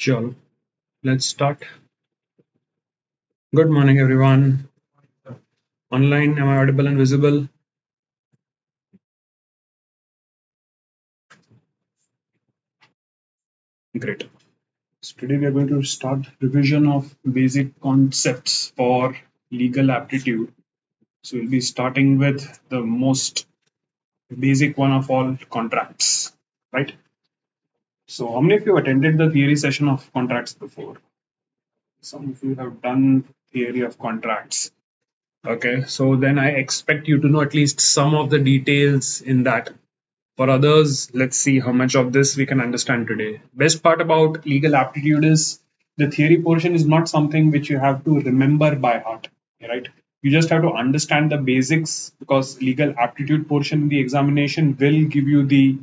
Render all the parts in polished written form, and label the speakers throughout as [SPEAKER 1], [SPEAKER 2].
[SPEAKER 1] Sure, let's start. Good morning, everyone. Online, am I audible and visible? Great. So today we are going to start revision of basic concepts for legal aptitude. So we'll be starting with the most basic one of all, contracts, right? So how many of you attended the theory session of contracts before? Some of you have done theory of contracts. Okay, so then I expect you to know at least some of the details in that. For others, let's see how much of this we can understand today. Best part about legal aptitude is the theory portion is not something which you have to remember by heart, right? You just have to understand the basics because legal aptitude portion in the examination will give you the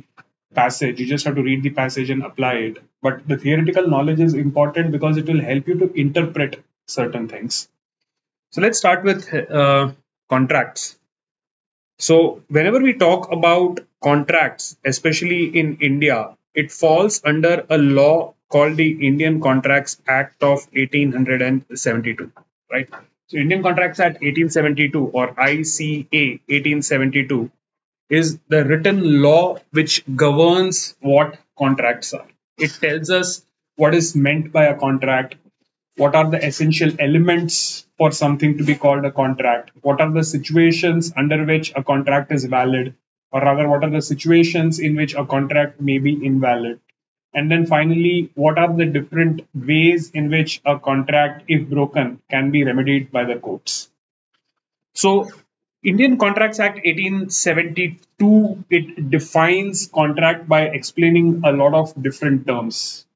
[SPEAKER 1] passage. You just have to read the passage and apply it. But the theoretical knowledge is important because it will help you to interpret certain things. So let's start with contracts. So, whenever we talk about contracts, especially in India, it falls under a law called the Indian Contracts Act of 1872, right? So, Indian Contracts Act 1872 or ICA 1872 is the written law which governs what contracts are. It tells us what is meant by a contract, what are the essential elements for something to be called a contract, what are the situations under which a contract is valid, or rather, what are the situations in which a contract may be invalid. And then finally, what are the different ways in which a contract, if broken, can be remedied by the courts. So, Indian Contracts Act 1872, it defines contract by explaining a lot of different terms.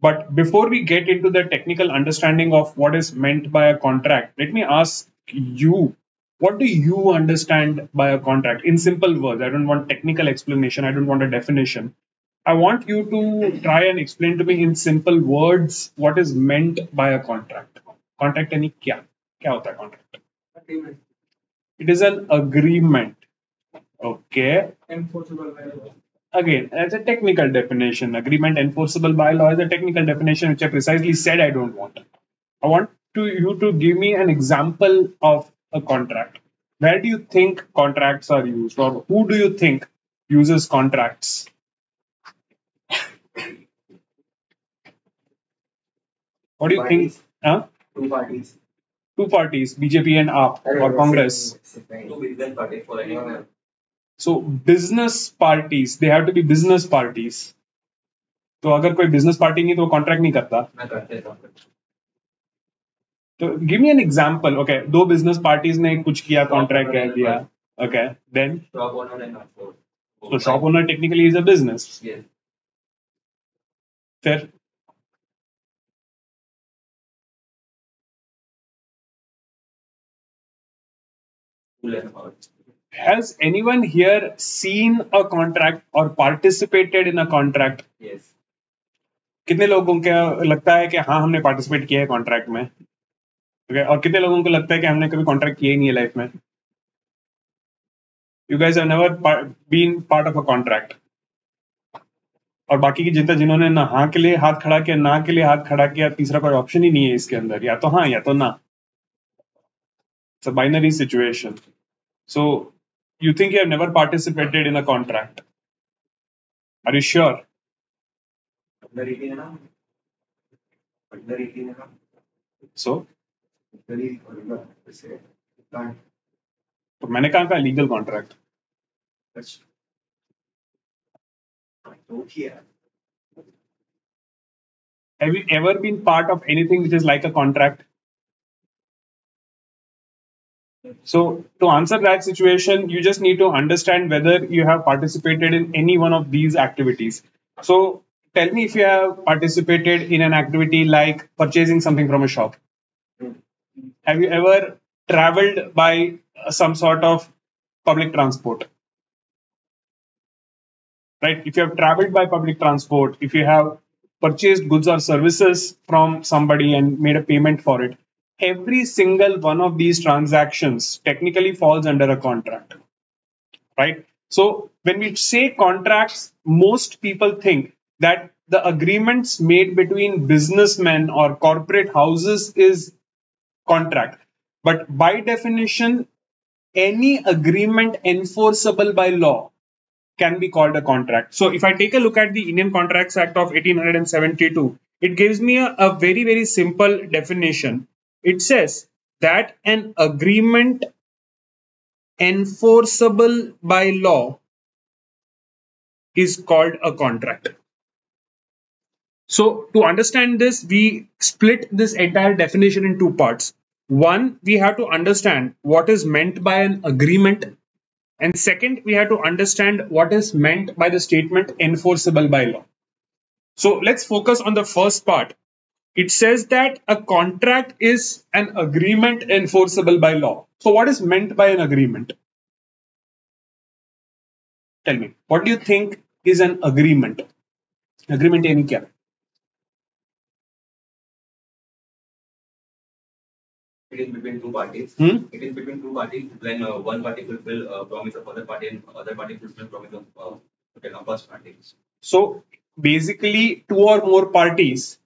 [SPEAKER 1] But before we get into the technical understanding of what is meant by a contract, let me ask you, what do you understand by a contract? In simple words, I don't want technical explanation, I don't want a definition. I want you to try and explain to me in simple words what is meant by a contract. Contract यानी क्या? क्या होता है contract? It is an agreement. Okay. Again, as a technical definition, agreement enforceable by law is a technical definition which I precisely said I don't want. I want you to give me an example of a contract. Where do you think contracts are used, or who do you think uses contracts? What do you think? Huh?
[SPEAKER 2] Two parties.
[SPEAKER 1] Two parties, BJP and AAP or Congress.
[SPEAKER 2] Two business parties for anyone.
[SPEAKER 1] So business parties, they have to be business parties. तो अगर कोई business party नहीं तो वो contract नहीं करता.
[SPEAKER 2] मैं करते
[SPEAKER 1] तो give me an example. Okay, दो बिजनेस पार्टीज ने कुछ किया, कॉन्ट्रैक्ट कह दिया. Okay, then
[SPEAKER 2] shop owner and transport.
[SPEAKER 1] तो shop owner technically is a business.
[SPEAKER 2] Yes.
[SPEAKER 1] फिर has anyone here seen a contract or participated in a contract?
[SPEAKER 2] Yes.
[SPEAKER 1] कितने लोगों को लगता है कि हाँ हमने पार्टिसिपेट किया है कॉन्ट्रैक्ट में? Okay, और कितने लोगों को लगता है कि हमने कभी कॉन्ट्रैक्ट किया ही नहीं है लाइफ में? You guys have never been part of a contract. और बाकी की जनता जिन्होंने ना हाँ के लिए हाथ खड़ा किया, ना के लिए हाथ खड़ा किया, तीसरा कोई ऑप्शन ही नहीं है इसके अंदर, या तो हाँ या तो ना. It's a binary situation. So, you think you have never participated in a contract? Are you sure? So, तो मैंने कहा legal contract. Have you ever been part of anything which is like a contract? So, to answer that situation, you just need to understand whether you have participated in any one of these activities. So, tell me if you have participated in an activity like purchasing something from a shop. Have you ever traveled by some sort of public transport? Right? If you have traveled by public transport, if you have purchased goods or services from somebody and made a payment for it, every single one of these transactions technically falls under a contract, right? So when we say contracts, most people think that the agreements made between businessmen or corporate houses is contract. But by definition, any agreement enforceable by law can be called a contract. So if I take a look at the Indian Contracts Act of 1872, it gives me a very, very simple definition. It says that an agreement enforceable by law is called a contract. So to understand this, we split this entire definition in two parts. One, we have to understand what is meant by an agreement. And second, we have to understand what is meant by the statement enforceable by law. So let's focus on the first part. It says that a contract is an agreement enforceable by law. So what is meant by an agreement? Tell me, what do you think is an agreement? Agreement यानी क्या?
[SPEAKER 2] It is between two parties. It is between two parties when one party fulfill promise of other party and other party fulfill promise of first party.
[SPEAKER 1] So basically, two or more parties,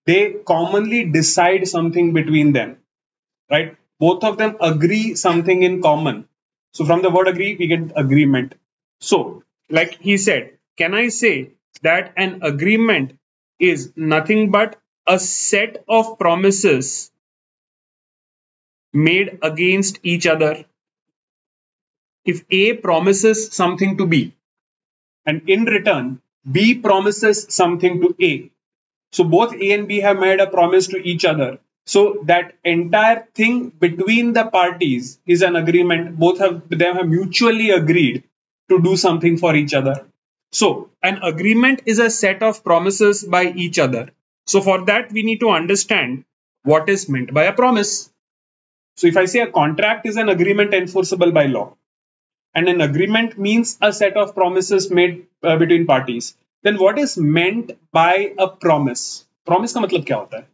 [SPEAKER 1] they commonly decide something between them, right? Both of them agree something in common. So from the word agree, we get agreement. So like he said, can I say that an agreement is nothing but a set of promises made against each other? If A promises something to B and in return B promises something to A, so both A and B have made a promise to each other. So that entire thing between the parties is an agreement. Both of them have mutually agreed to do something for each other. So an agreement is a set of promises by each other. So for that, we need to understand what is meant by a promise. So if I say a contract is an agreement enforceable by law, and an agreement means a set of promises made between parties, then what is meant by a promise? Promise का मतलब क्या होता है?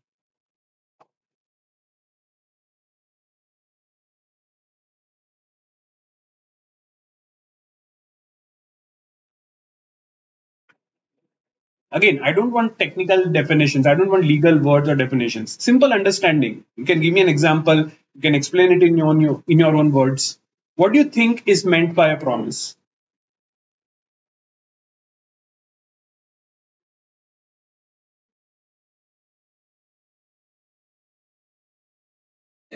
[SPEAKER 1] Again, I don't want technical definitions. I don't want legal words or definitions. Simple understanding. You can give me an example. You can explain it in your own words. What do you think is meant by a promise?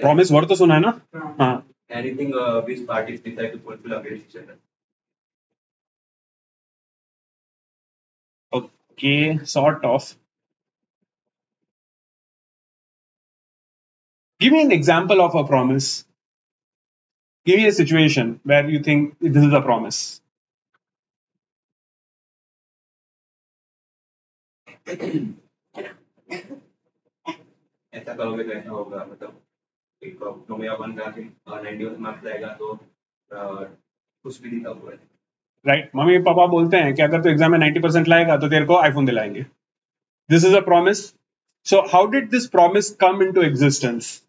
[SPEAKER 1] Promise word तो सुना है ना? हाँ.
[SPEAKER 2] Anything which parties decide to fulfill against each other.
[SPEAKER 1] Okay, sort of. Give me an example of a promise. Give me a situation where you think this is a promise.
[SPEAKER 2] ऐसा करोगे तो ऐसा होगा मतलब एक तुम्हें अपन का 91 मार्क्स आएगा तो कुछ भी दिखा हुआ है.
[SPEAKER 1] राइट, मम्मी पापा बोलते हैं कि अगर तू एग्जाम में 90% लाएगा तो तेरे को आईफोन दिलाएंगे. This is a promise. So how did this promise come into existence?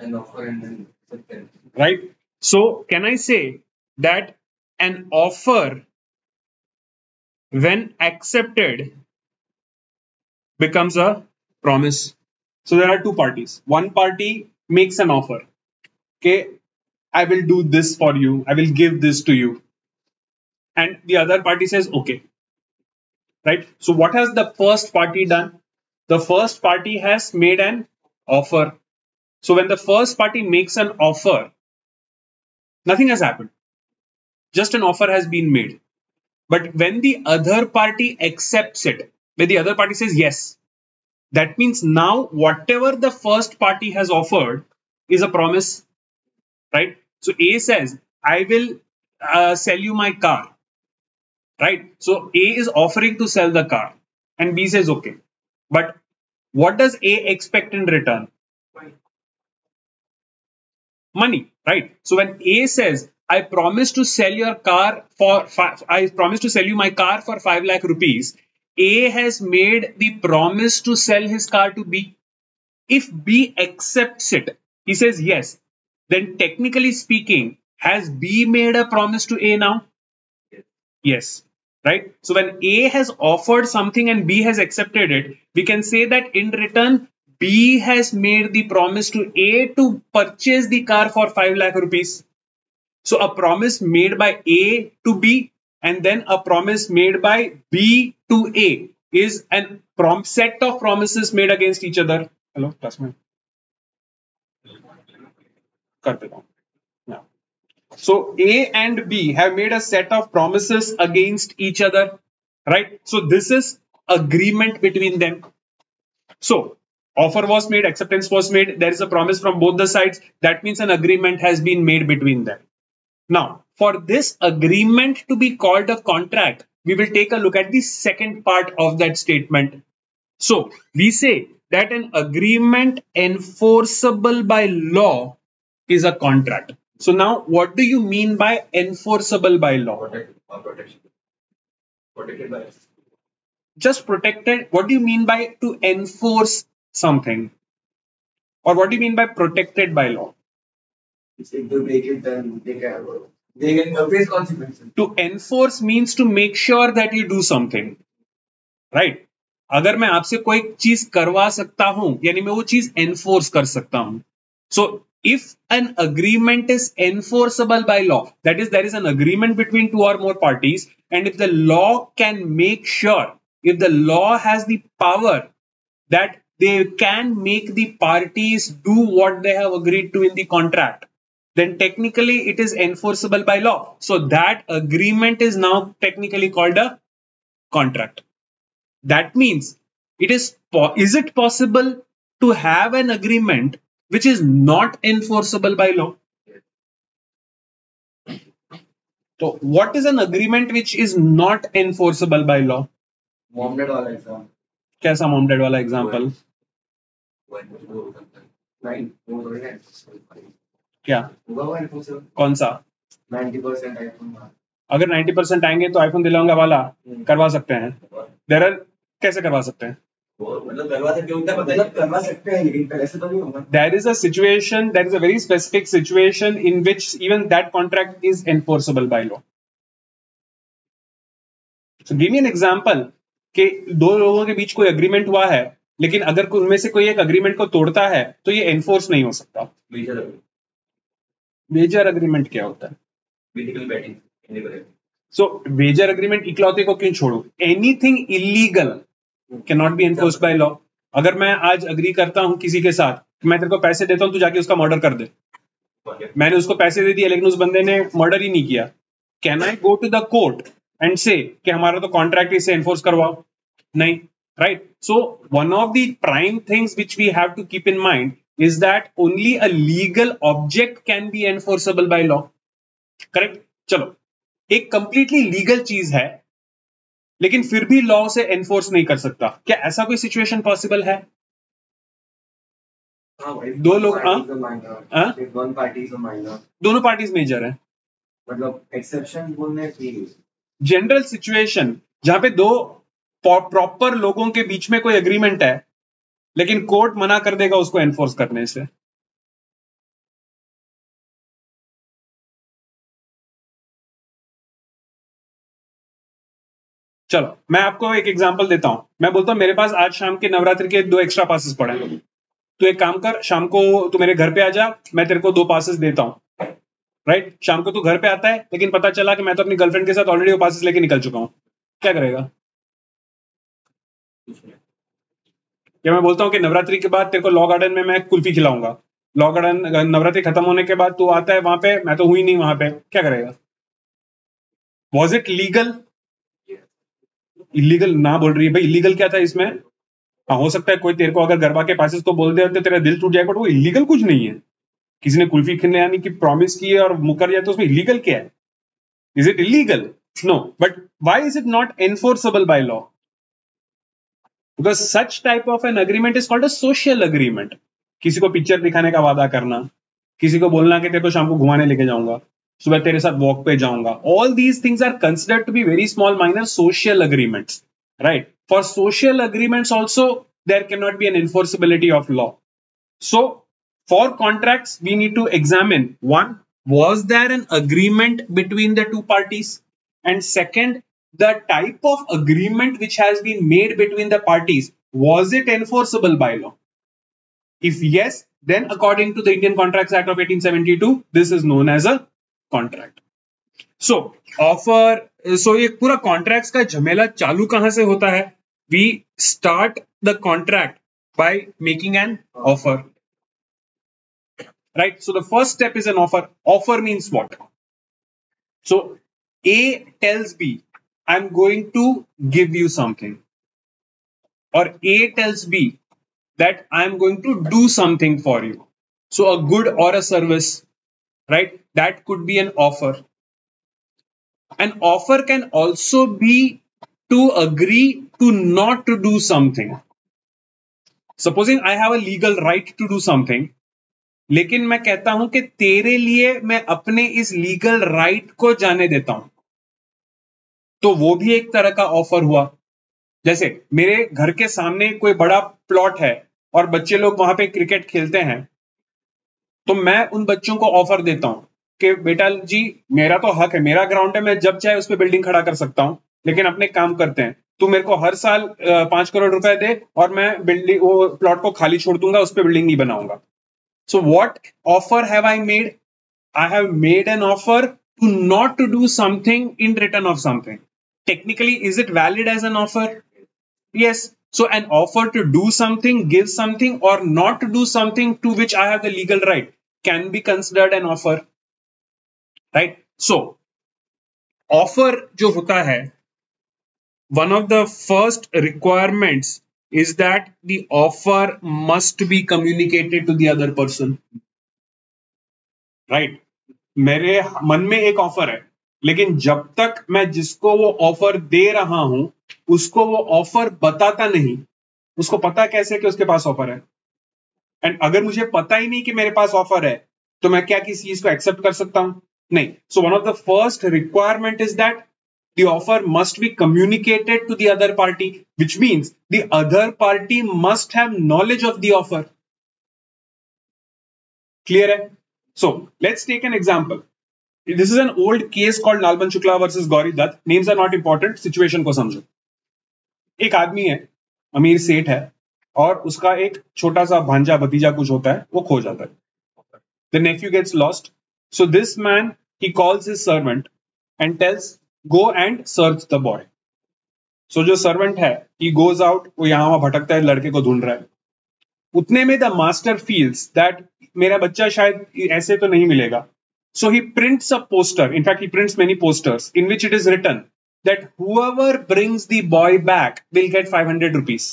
[SPEAKER 2] An offer and then acceptance.
[SPEAKER 1] Right. So can I say that an offer, when accepted, becomes a promise? So there are two parties. One party makes an offer. Okay, I will do this for you. I will give this to you. And the other party says, okay. Right. So what has the first party done? The first party has made an offer. So when the first party makes an offer, nothing has happened. Just an offer has been made. But when the other party accepts it, when the other party says yes, that means now whatever the first party has offered is a promise, right? So A says, I will sell you my car, right? So A is offering to sell the car and B says, okay. But what does A expect in return? Money, right? So when A says, I promise to sell your car for I promise to sell you my car for 5 lakh rupees, A has made the promise to sell his car to B. If B accepts it, he says yes, then technically speaking, has B made a promise to A now? Yes, right? So when A has offered something and B has accepted it, we can say that in return B has made the promise to A to purchase the car for 5 lakh rupees. So a promise made by A to B and then a promise made by B to A is an set of promises made against each other. Hello, classmate. कर देता हूँ. Yeah. So A and B have made a set of promises against each other, right? So this is agreement between them. So offer was made, acceptance was made, there is a promise from both the sides. That means an agreement has been made between them. Now, for this agreement to be called a contract, we will take a look at the second part of that statement. So we say that an agreement enforceable by law is a contract. So now, what do you mean by enforceable by law?
[SPEAKER 2] Protection. Protected by.
[SPEAKER 1] Just protected. What do you mean by to enforce something? Or what do you mean by protected by law?
[SPEAKER 2] If they break it, then they can face consequences.
[SPEAKER 1] To enforce means to make sure that you do something, right? अगर मैं आपसे कोई चीज करवा सकता हूं यानी मैं वो चीज एनफोर्स कर सकता हूं. So if an agreement is enforceable by law, that is there is an agreement between two or more parties, and if the law can make sure, if the law has the power that they can make the parties do what they have agreed to in the contract, then technically it is enforceable by law. So that agreement is now technically called a contract. That means it is it possible to have an agreement which is not enforceable by law? So what is an agreement which is not enforceable by law?
[SPEAKER 2] Mom dad वाला example.
[SPEAKER 1] कैसा mom dad वाला example? क्या कौन सा?
[SPEAKER 2] 90% iPhone.
[SPEAKER 1] अगर 90% आएंगे तो iPhone दिलाऊंगा वाला करवा सकते हैं. देयर आर कैसे करवा सकते हैं?
[SPEAKER 2] मतलब करवा सकते हो क्या पता है? करवा सकते हैं लेकिन ऐसे तो नहीं होगा.
[SPEAKER 1] There is a situation, there is a very specific situation in which even that contract is enforceable by law. So give me an example कि दो लोगों के बीच कोई agreement हुआ है लेकिन अगर उनमें से कोई एक agreement को तोड़ता है तो ये enforce नहीं हो सकता. Wager agreement क्या होता है?
[SPEAKER 2] Basically betting.
[SPEAKER 1] So wager agreement इकलौते को क्यों छोड़ो? Anything illegal cannot be enforced by law. अगर मैं आज अग्री करता हूं किसी के साथ, मैं तेरे को पैसे देता हूं, तू जाके उसका मर्डर कर दे. मैंने उसको पैसे दे दिए लेकिन उस बंदे ने मर्डर ही नहीं किया. Can I go to the court and say कि हमारा तो कॉन्ट्रैक्ट इसे एनफोर्स करवाओ? नहीं, right? So one of the prime things which we have to keep in mind is that only a legal object can be enforceable by law. Correct? चलो, एक completely legal चीज है लेकिन फिर भी लॉ से एनफोर्स नहीं कर सकता. क्या ऐसा कोई सिचुएशन पॉसिबल है? दो लोग दोनों पार्टीज मेजर है.
[SPEAKER 2] मतलब एक्सेप्शन बोलने की
[SPEAKER 1] जनरल सिचुएशन जहां पे दो प्रॉपर लोगों के बीच में कोई एग्रीमेंट है लेकिन कोर्ट मना कर देगा उसको एनफोर्स करने से. चलो मैं आपको एक एग्जांपल देता हूं. मैं बोलता हूं मेरे पास आज शाम के नवरात्रि के 2 एक्स्ट्रा पासेस पड़े हैं. तो एक काम कर, शाम को तू मेरे घर पे आ जा, मैं तेरे को 2 पासेस देता हूं. राइट? शाम को तू घर पे आता है लेकिन पता चला कि मैं तो अपनी गर्लफ्रेंड के साथ ऑलरेडी वो पासेस लेके निकल चुका हूं. क्या करेगा? या मैं बोलता हूं कि नवरात्रि के बाद तेरे को लॉ गार्डन में मैं कुल्फी खिलाऊंगा. लॉ गार्डन नवरात्रि खत्म होने के बाद तू आता है वहां पे, मैं तो हुई नहीं वहां पे. क्या करेगा? Was it legal? इलीगल ना बोल रही है भाई. इलीगल क्या था इसमें? हाँ, हो सकता है कोई तेरे को अगर गरबा के पासेस को बोल दे तो तेरा दिल टूट जाएगा, बट वो इलीगल कुछ नहीं है. किसी ने कुल्फी खिलाने यानी कि प्रॉमिस की है और मुकर जाए तो उसमें इलीगल क्या है? Is it illegal? No. But why is it not enforceable by law? Because such type of an agreement is called a social agreement. किसी को पिक्चर दिखाने का वादा करना, किसी को बोलना कि तेरे को शाम को घुमाने लेके जाऊंगा, सुबह तेरे साथ वॉक पे जाऊंगा. All these things are considered to be very small minor social agreements, right? For social agreements also there cannot be an enforceability of law. So for contracts we need to examine, one, was there an agreement between the two parties? and second, the type of agreement which has been made between the parties, was it enforceable by law? If yes, then according to the Indian Contracts Act of 1872, this is known as a contract. So offer, so ये पूरा contracts का झमेला चालू कहां से होता है? We start the contract by making an offer, right? So the first step is an offer. Offer means what? So A tells B, I'm going to give you something, or A tells B that I'm going to do something for you. So a good or a service, right? That could be an offer. An offer can also be to agree to not to do something. Supposing I have a legal right to do something, लेकिन मैं कहता हूं कि तेरे लिए मैं अपने इस लीगल राइट को जाने देता हूं, तो वो भी एक तरह का ऑफर हुआ. जैसे मेरे घर के सामने कोई बड़ा प्लॉट है और बच्चे लोग वहां पे क्रिकेट खेलते हैं, तो मैं उन बच्चों को ऑफर देता हूं कि बेटा जी, मेरा तो हक है, मेरा ग्राउंड है, मैं जब चाहे उस पर बिल्डिंग खड़ा कर सकता हूं, लेकिन अपने काम करते हैं. तू मेरे को हर साल 5 करोड़ रुपए दे और मैं बिल्डिंग, वो प्लॉट को खाली छोड़ दूंगा, उस पर बिल्डिंग नहीं बनाऊंगा. So what offer have I made? I have made an offer to not to do something in return of something. Technically, is it valid as an offer? Yes. So an offer to do something, give something, or not to do something to which I have the legal right can be considered an offer. Right? So, offer जो होता है, one of the first requirements is that the offer must be communicated to the other person. Right? मेरे मन में एक offer है, लेकिन जब तक मैं जिसको वो ऑफर दे रहा हूं उसको वो ऑफर बताता नहीं, उसको पता कैसे कि उसके पास ऑफर है? एंड अगर मुझे पता ही नहीं कि मेरे पास ऑफर है, तो मैं क्या किसी चीज को एक्सेप्ट कर सकता हूं? नहीं. सो one of the first requirement is that the offer must be communicated to the other party, which means the other party must have knowledge of the offer. Clear hai? So let's take an example. This is an old case called Nalban Shukla versus Gauri Dutt. Names are not important. Situation को समझो. एक आदमी है, अमीर सेठ है, और उसका एक छोटा सा भांजा भतीजा कुछ होता है, वो खो जाता है. The nephew gets lost. So this man, he calls his servant and tells, go and search the boy. So जो servant है, he goes out, वो यहाँ वहाँ भटकता है, लड़के को ढूंढ रहा है. उतने में the master feels that मेरा बच्चा शायद ऐसे तो नहीं मिलेगा. So he prints a poster. In fact, he prints many posters in which it is written that whoever brings the boy back will get 500 rupees.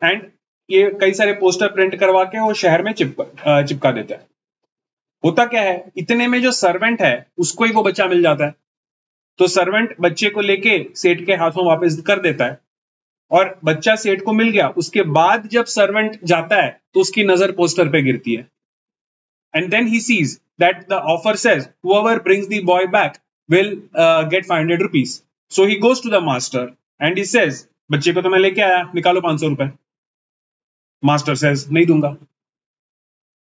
[SPEAKER 1] And ये कई सारे पोस्टर प्रिंट करवा के वो शहर में चिपका देता है. होता क्या है, इतने में जो सर्वेंट है उसको ही वो बच्चा मिल जाता है. तो सर्वेंट बच्चे को लेके सेठ के हाथों वापस कर देता है, और बच्चा सेठ को मिल गया. उसके बाद जब सर्वेंट जाता है तो उसकी नजर पोस्टर पे गिरती है. And then he sees that the offer says whoever brings the boy back will get 500 rupees. So he goes to the master and he says, बच्चे को तो मैं लेके आया, निकालो 500 रुपए. Master says, नहीं दूंगा.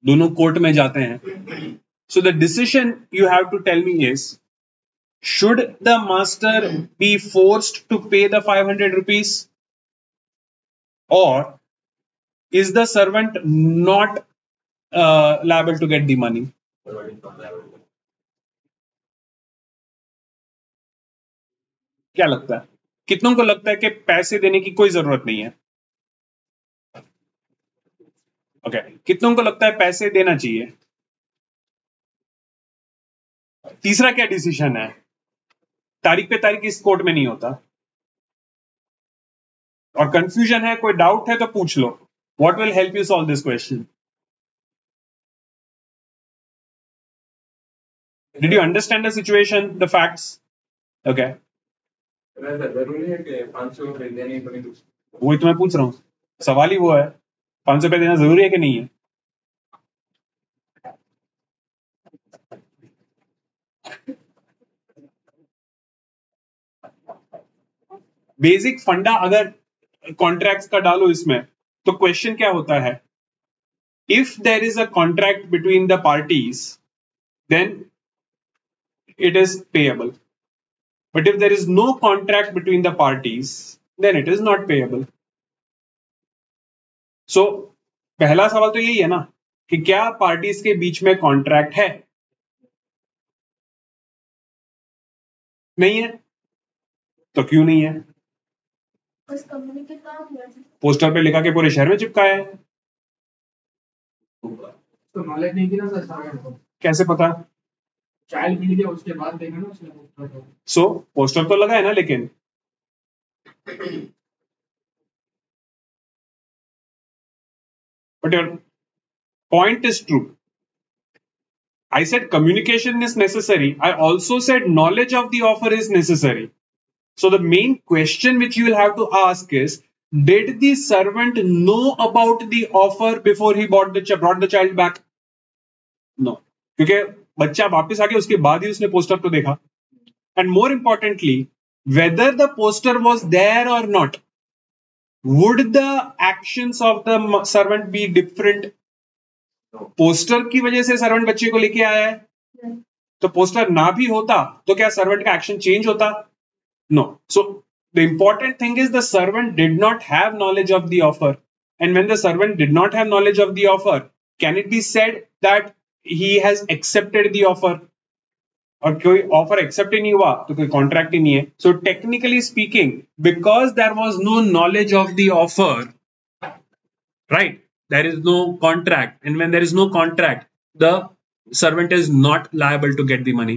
[SPEAKER 1] दोनों कोर्ट में जाते हैं. So the decision you have to tell me is, should the master be forced to pay the 500 rupees, or is the servant not liable to get the money? क्या लगता है? कितनों को लगता है कि पैसे देने की कोई जरूरत नहीं है? ओके, कितनों को लगता है पैसे देना चाहिए? तीसरा क्या डिसीजन है? तारीख पे तारीख इस कोर्ट में नहीं होता. और कंफ्यूजन है, कोई डाउट है तो पूछ लो. What will help you solve this question? Did you understand the situation, the facts? Okay.
[SPEAKER 2] जरूरी है कि 500 रुपए देने को नहीं.
[SPEAKER 1] वही तो मैं पूछ रहा हूँ, सवाल ही वो है. 500 रुपए देना जरूरी है कि नहीं है? बेसिक फंडा अगर कॉन्ट्रैक्ट्स का डालो इसमें, तो क्वेश्चन क्या होता है? If there is a contract between the parties, then it is payable. But if there is no contract between the parties, then it is not payable. So पहला सवाल तो यही है ना कि क्या पार्टीज के बीच में कॉन्ट्रैक्ट है? नहीं है। तो क्यों नहीं है? पोस्टर पे लिखा के पूरे शहर में चिपकाया है।
[SPEAKER 3] तो नॉलेज नहीं थी ना सर सारे को।
[SPEAKER 1] कैसे पता?
[SPEAKER 3] चाइल्ड मिल गया उसके बाद देखा ना उसने पोस्टर को।
[SPEAKER 1] सो पोस्टर तो लगा है ना, लेकिन but your point is true. I said communication is necessary. I also said knowledge of the offer is necessary. So the main question which you will have to ask is, did the servant know about the offer before he brought the child back? No. क्योंकि बच्चा वापस आ गया उसके बाद ही उसने poster को देखा. And more importantly, whether the poster was there or not, would the actions of the servant be different? Poster की वजह से सर्वेंट बच्चे को लेके आया है, तो पोस्टर ना भी होता तो क्या सर्वेंट का एक्शन चेंज होता? No. So the important thing is the servant did not have knowledge of the offer, and when the servant did not have knowledge of the offer, can it be said that he has accepted the offer? और कोई offer accept ही नहीं हुआ तो कोई contract ही नहीं है. So technically speaking, because there was no knowledge of the offer, right, there is no contract, and when there is no contract, the servant is not liable to get the money.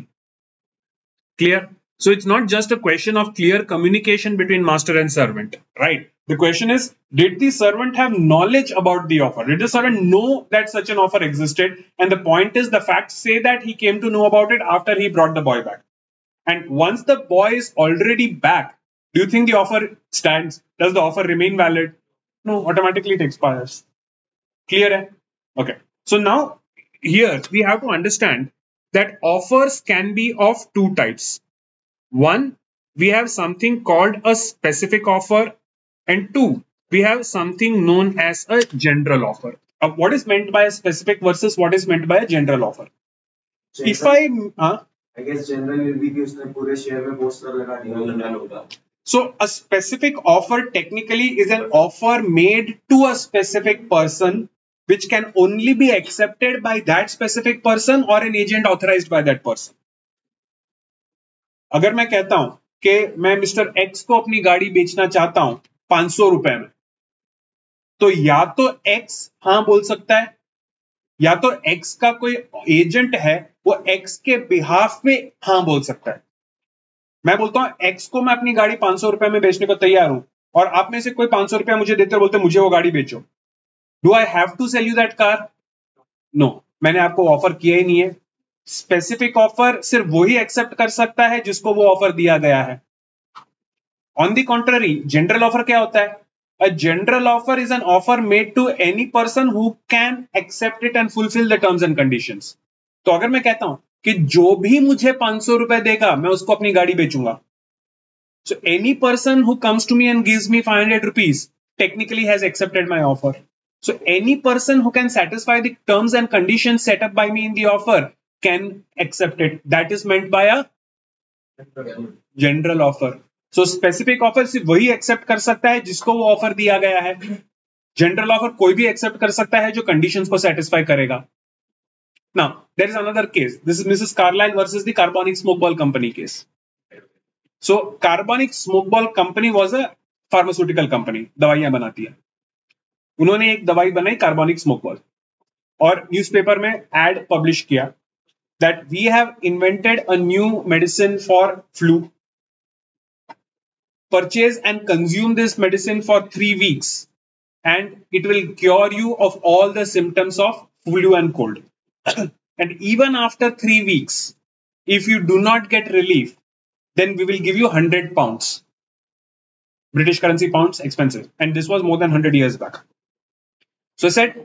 [SPEAKER 1] Clear? So it's not just a question of clear communication between master and servant, right? The question is, did the servant have knowledge about the offer? Did the servant know that such an offer existed? And the point is, the facts say that he came to know about it after he brought the boy back. And once the boy is already back, do you think the offer stands? Does the offer remain valid? No, automatically it expires. Clear? Hai? Okay. So now here we have to understand that offers can be of two types. One, we have something called a specific offer, and two, we have something known as a general offer. What is meant by a specific versus what is meant by a general offer? If I
[SPEAKER 3] guess general will be कि उसने पूरे share में poster लगा दिया general होगा.
[SPEAKER 1] So a specific offer technically is an offer made to a specific person which can only be accepted by that specific person or an agent authorized by that person. अगर मैं कहता हूं कि मैं mister x को अपनी गाड़ी बेचना चाहता हूं 500 रुपए में, तो या तो एक्स हां बोल सकता है, या तो एक्स का कोई एजेंट है वो एक्स के बिहाफ में हां बोल सकता है. मैं बोलता हूं एक्स को मैं अपनी गाड़ी 500 रुपए में बेचने को तैयार हूं, और आप में से कोई 500 रुपया मुझे देते बोलते मुझे वो गाड़ी बेचो. Do I have to sell you that car? No, मैंने आपको ऑफर किया ही नहीं है. स्पेसिफिक ऑफर सिर्फ वही एक्सेप्ट कर सकता है जिसको वो ऑफर दिया गया है. On the contrary, general offer क्या होता है? A general offer is an offer made to any person who can accept it and fulfill the terms and conditions. तो अगर मैं कहता हूं कि जो भी मुझे 500 रुपए देगा मैं उसको अपनी गाड़ी बेचूंगा, so any person who comes to me and gives me 500 rupees technically has accepted my offer. So any person who can satisfy the terms and conditions set up by me in the offer can accept it. That is meant by a general offer. So specific offer सिर्फ वही accept कर सकता है जिसको वो offer दिया गया है. जनरल ऑफर कोई भी एक्सेप्ट कर सकता है जो कंडीशंस को सेटिस्फाई करेगा. Now there is another case. This is Mrs. Carlyle versus the Carbonic Smoke Ball Company case. So Carbonic Smoke Ball Company was a pharmaceutical company, दवाइयां बनाती है. उन्होंने एक दवाई बनाई कार्बोनिक स्मोक बॉल, और न्यूज़पेपर में एड पब्लिश किया that we have invented a new medicine for flu. Purchase and consume this medicine for 3 weeks and it will cure you of all the symptoms of flu and cold. And even after 3 weeks, if you do not get relief, then we will give you 100 pounds. British currency pounds, expensive. And this was more than 100 years back. So I said,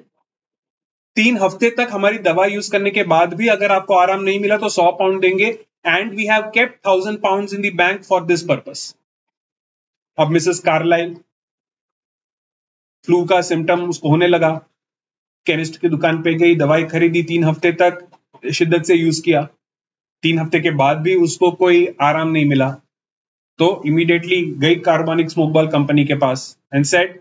[SPEAKER 1] 3 हफ्ते तक हमारी दवा use करने के बाद भी अगर आपको आराम नहीं मिला तो 100 पाउंड देंगे, and we have kept 1000 pounds in the bank for this purpose. अब मिसेस कार्लाइल, फ्लू का सिम्टम उसको होने लगा, केमिस्ट की दुकान पे गई, दवाई खरीदी, 3 हफ्ते तक शिद्दत से यूज किया. 3 हफ्ते के बाद भी उसको कोई आराम नहीं मिला. तो इमीडिएटली गई कार्बनिक स्मोक बॉल कंपनी के पास and said,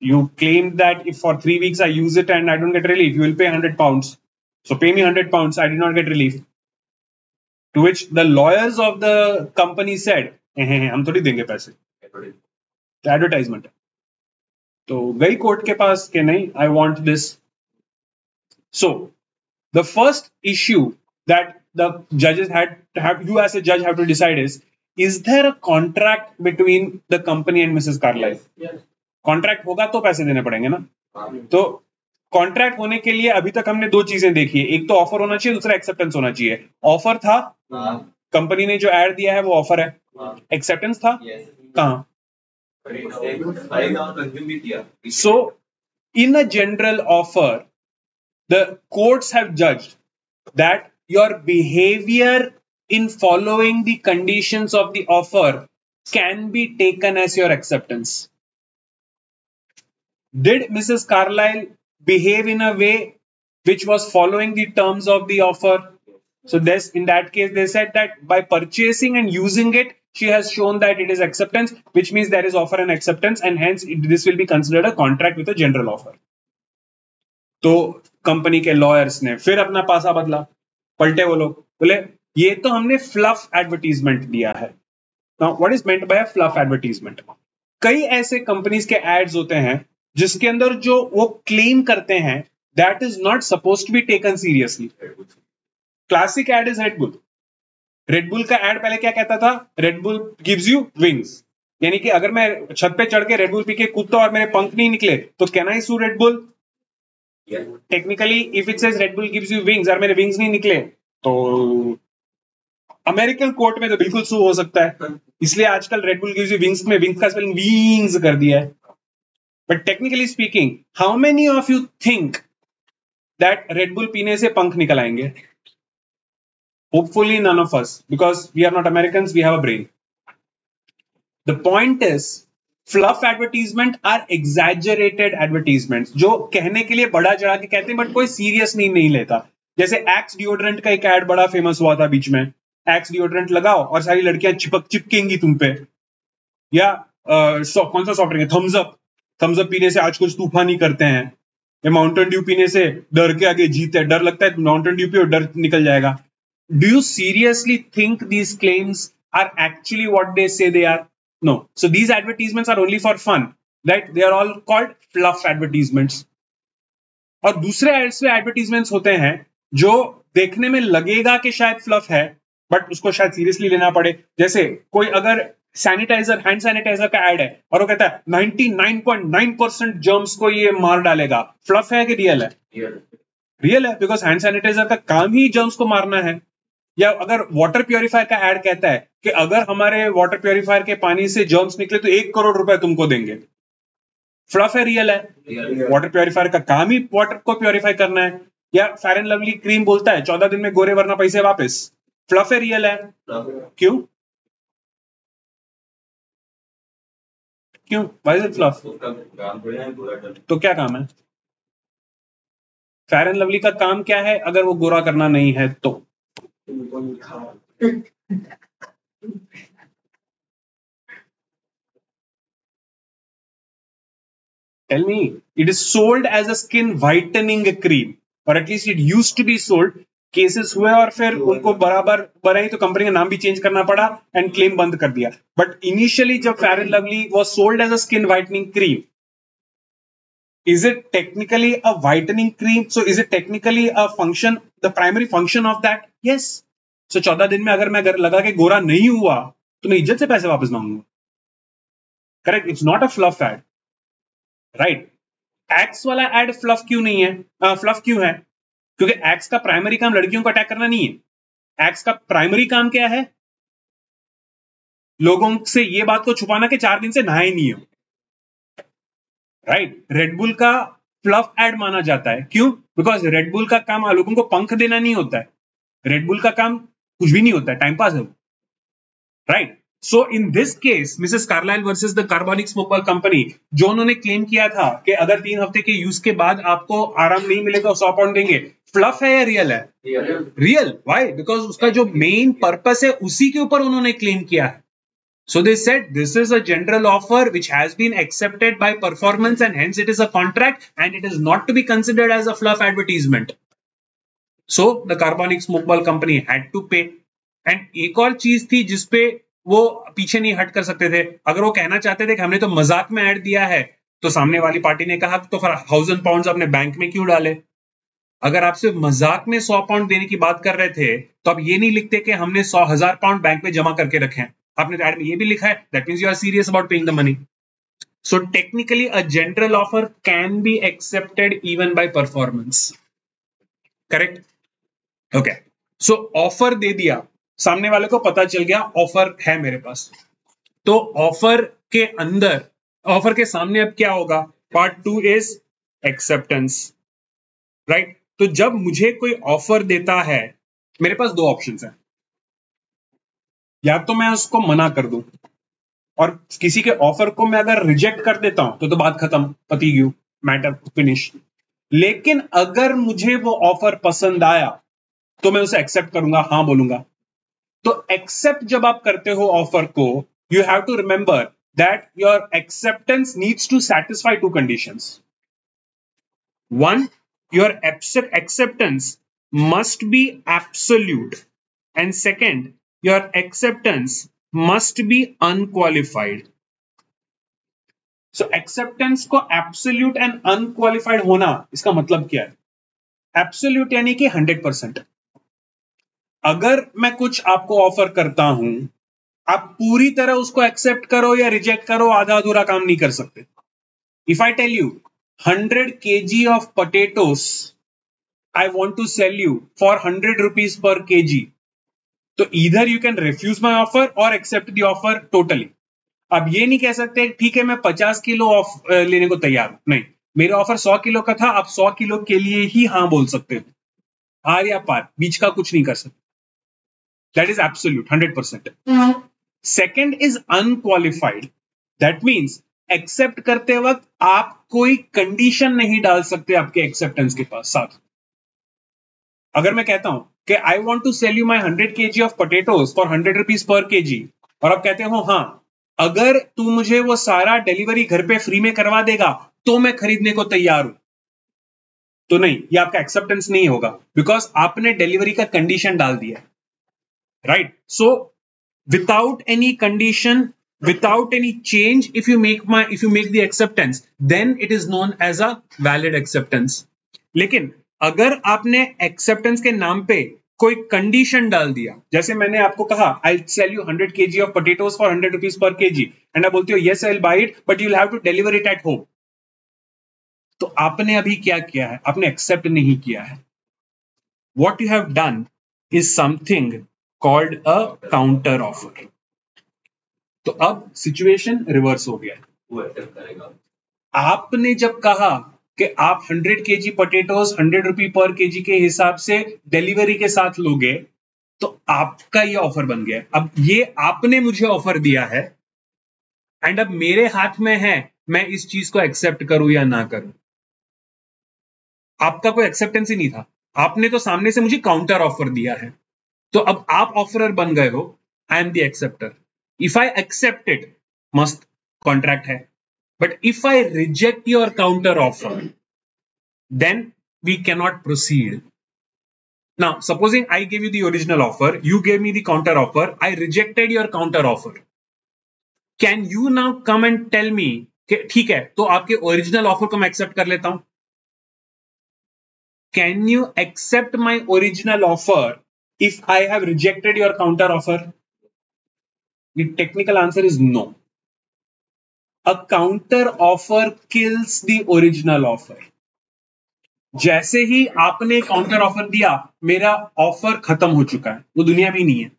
[SPEAKER 1] you claim that if for 3 weeks I use it and I don't get relief, you will pay 100 pounds. So pay me 100 pounds, I did not get relief. To which the lawyers of the company said, हम थोड़ी देंगे पैसे, advertisement है. तो गई court के पास कि नहीं, I want this. So the first issue that the judges you as a judge have to decide is there a contract between the company and Mrs. Carlyle? Yes. Contract होगा तो पैसे देने पड़ेंगे ना. तो कॉन्ट्रैक्ट होने के लिए अभी तक हमने दो चीजें देखी है, एक तो ऑफर होना चाहिए, दूसरा एक्सेप्टेंस होना चाहिए. ऑफर था, कंपनी ने जो एड दिया है वो ऑफर है. एक्सेप्टेंस था कहाँ? So in a general offer the courts have judged that your behaviour in following the conditions of the offer can be taken as your acceptance. Did Mrs. Carlyle behave in a way which was following the terms of the offer? So in that case, they said that by purchasing and using it, she has shown that it is acceptance, which means there is offer and acceptance, and hence this will be considered a contract with a general offer. तो company के lawyers ने फिर अपना पासा बदला, पलटे वो लोग, बोले ये तो हमने फ्लफ एडवर्टीजमेंट दिया है. Now, what is meant by a fluff advertisement? कई ऐसे कंपनीज के एड्स होते हैं जिसके अंदर जो वो क्लेम करते हैं that is not suppose to be taken seriously. Classic ad is Red Bull. Red Bull का एड पहले क्या कहता था? रेडबुल गिव्स यू विंग्स, यानी कि अगर मैं छत पे चढ़ के रेडबुल पी के कूदता और मेरे पंख नहीं निकले तो can I sue Red Bull? Technically if it says Red Bull gives you wings और मेरे विंग्स नहीं निकले तो अमेरिकन कोर्ट में तो बिल्कुल सू हो सकता है. इसलिए आजकल रेडबुल गिव्स यू विंग्स में विंग्स का स्पेलिंग विंग्स कर दिया है. But technically speaking, how many of you think that Red Bull पीने से पंख निकल आएंगे? Hopefully none of us, because we are not Americans, we have a brain. The point is, fluff advertisement are exaggerated advertisements, जो कहने के लिए बड़ा चढ़ा के कहते हैं बट कोई सीरियस नहीं लेता. जैसे Axe डिओड्रेंट का एक एड बड़ा फेमस हुआ था बीच में, Axe डिओड्रेंट लगाओ और सारी लड़कियां चिपकेंगी तुम पे. या कौन सा सॉफ्ट ड्रिंक है, थम्स अप पीने से आज कुछ तूफान ही करते हैं, या माउंटेन ड्यू पीने से डर के आगे जीत है, डर लगता है माउंटेन ड्यू पियो डर निकल जाएगा. Do you seriously think these claims are actually what they say they are? No. So these advertisements are only for fun, right? They are all called fluff advertisements. और दूसरे एडवर्टीजमेंट्स होते हैं जो देखने में लगेगा कि शायद फ्लफ है बट उसको शायद सीरियसली लेना पड़े. जैसे कोई अगर सैनिटाइजर, हैंड सैनिटाइजर का एड है और वो कहता है 99.9% जर्म्स को ये मार डालेगा, फ्लफ है कि रियल है? रियल है, बिकॉज हैंड सैनिटाइजर का काम ही जर्म्स को मारना है. या अगर वाटर प्योरीफायर का एड कहता है कि अगर हमारे वाटर प्योरीफायर के पानी से जर्म्स निकले तो 1 करोड़ रुपए तुमको देंगे, फ्लफ है रियल है? वाटर प्योरीफायर का काम ही वाटर को प्योरीफाई करना है. या फेयर एंड लवली क्रीम बोलता है 14 दिन में गोरे वरना पैसे वापस, फ्लफ है रियल है? क्यों? Why is it fluff? तो क्या काम है? फेयर एंड लवली का काम क्या है अगर वो गोरा करना नहीं है तो? Tell me, it is sold as a skin whitening cream, or at least it used to be sold. Cases हुए और फिर उनको बराबर बनाई तो कंपनी का नाम भी चेंज करना पड़ा एंड क्लेम बंद कर दिया. बट इनिशियली जब Fair and Lovely was sold as a skin whitening cream, is it technically a whitening cream? So is it technically a function, the primary function of that? Yes. सो 14 दिन में अगर मैं लगा के गोरा नहीं हुआ तो मैं इज्जत से पैसे वापस मांगूंगा. Correct? It's not a fluff ad, right? X वाला एड फ्लफ क्यों नहीं है? फ्लफ क्यों है? क्योंकि एक्स का प्राइमरी काम लड़कियों को अटैक करना नहीं है. एक्स का प्राइमरी काम क्या है? लोगों से ये बात को छुपाना कि 4 दिन से नहाए नहीं हो, राइट? रेडबुल का फ्लफ एड माना जाता है. क्यों? बिकॉज रेडबुल का काम लोगों को पंख देना नहीं होता है. रेडबुल का काम कुछ भी नहीं होता है, टाइम पास है, right? So in this case Mrs Carlisle versus the carbolic smoke ball company, जो उन्होंने क्लेम किया था कि अगर 3 हफ्ते के यूज के बाद आपको आराम नहीं मिलेगा तो 100 पाउंड देंगे, फ्लफ है या रियल है? रियल. व्हाई? बिकॉज उसका जो मेन पर्पस है उसी के ऊपर उन्होंने क्लेम किया है. So they said this is a general offer which has been accepted by performance and hence it is a contract and it is not to be considered as a fluff advertisement. So the Carbonic Smoke Ball Company had to pay. And एक और चीज थी जिसपे वो पीछे नहीं हट कर सकते थे. अगर वो कहना चाहते थे कि हमने तो मजाक में ऐड दिया है, तो सामने वाली पार्टी ने कहा तो फिर 1000 पाउंड अपने बैंक में क्यों डाले. अगर आप सिर्फ मजाक में 100 पाउंड देने की बात कर रहे थे तो आप ये नहीं लिखते कि हमने 100,000 पाउंड बैंक में जमा करके रखे हैं. आपने तो ऐड में ये भी लिखा है, that means you are serious about paying the money. So technically a general offer can be accepted even by performance. Correct. Okay. So offer दे दिया, सामने वाले को पता चल गया ऑफर है मेरे पास. तो ऑफर के अंदर, ऑफर के सामने अब क्या होगा? Part 2 is acceptance. राइट. तो जब मुझे कोई ऑफर देता है, मेरे पास दो ऑप्शंस हैं. या तो मैं उसको मना कर दूं, और किसी के ऑफर को मैं अगर रिजेक्ट कर देता हूं तो बात खत्म, पती गई, मैटर फिनिश. लेकिन अगर मुझे वो ऑफर पसंद आया तो मैं उसे एक्सेप्ट करूंगा, हां बोलूंगा. तो एक्सेप्ट जब आप करते हो ऑफर को, you have to remember that your acceptance needs to satisfy two conditions. One, your acceptance must be absolute, and second, your acceptance must be unqualified. So acceptance को absolute and unqualified होना, इसका मतलब क्या है? Absolute यानी कि 100%. अगर मैं कुछ आपको ऑफर करता हूं, आप पूरी तरह उसको एक्सेप्ट करो या रिजेक्ट करो, आधा अधूरा काम नहीं कर सकते. If I tell you 100 kg of potatoes I want to sell you for 100 rupees per kg, तो either you can refuse my offer or accept the offer totally. अब ये नहीं कह सकते ठीक है मैं 50 किलो लेने को तैयार हूं. नहीं, मेरा ऑफर 100 किलो का था, आप 100 किलो के लिए ही हाँ बोल सकते हो. हार या पार, बीच का कुछ नहीं कर सकते. That is absolute 100%. Second is unqualified. That means accept करते वक्त आप कोई कंडीशन नहीं डाल सकते आपके एक्सेप्टेंस के पास साथ. अगर मैं कहता हूं कि I want to sell you my 100 kg of potatoes for 100 rupees per KG, और आप कहते हो हाँ अगर तू मुझे वो सारा डिलीवरी घर पे फ्री में करवा देगा तो मैं खरीदने को तैयार हूं, तो नहीं, ये आपका एक्सेप्टेंस नहीं होगा, बिकॉज आपने डिलीवरी का कंडीशन डाल दिया. Right. So without any condition, without any change, if you make the acceptance, then it is known as a valid acceptance. लेकिन अगर आपने acceptance के नाम पे कोई कंडीशन डाल दिया, जैसे मैंने आपको कहा I'll sell you 100 kg of potatoes for 100 rupees per kg, and आप बोलते हो yes I'll buy it but you'll have to deliver it at home, तो आपने अभी क्या किया है? आपने एक्सेप्ट नहीं किया है. What you have done is something called a counter offer. तो अब सिचुएशन रिवर्स हो गया.
[SPEAKER 2] वो एक्सेप्ट करेगा.
[SPEAKER 1] आपने जब कहा कि आप 100 kg पोटेटोज 100 रुपए पर केजी के हिसाब से डिलीवरी के साथ लोगे, तो आपका ये ऑफर बन गया. अब ये आपने मुझे ऑफर दिया है एंड अब मेरे हाथ में है मैं इस चीज को एक्सेप्ट करूं या ना करूं. आपका कोई एक्सेप्टेंस ही नहीं था, आपने तो सामने से मुझे काउंटर ऑफर दिया है. तो अब आप ऑफरर बन गए हो, I am the acceptor. If I accept it, मस्त कॉन्ट्रैक्ट है. But if I reject your counter offer, then we cannot proceed. Now, supposing I gave you the original offer, you gave me the counter offer, I rejected your counter offer. Can you now come and tell me कि ठीक है तो आपके original offer को मैं accept कर लेता हूं? Can you accept my original offer if I have rejected your counter offer? The technical answer is no. A counter offer kills the original offer. जैसे ही आपने काउंटर ऑफर दिया, मेरा ऑफर खत्म हो चुका है, वो दुनिया भी नहीं है.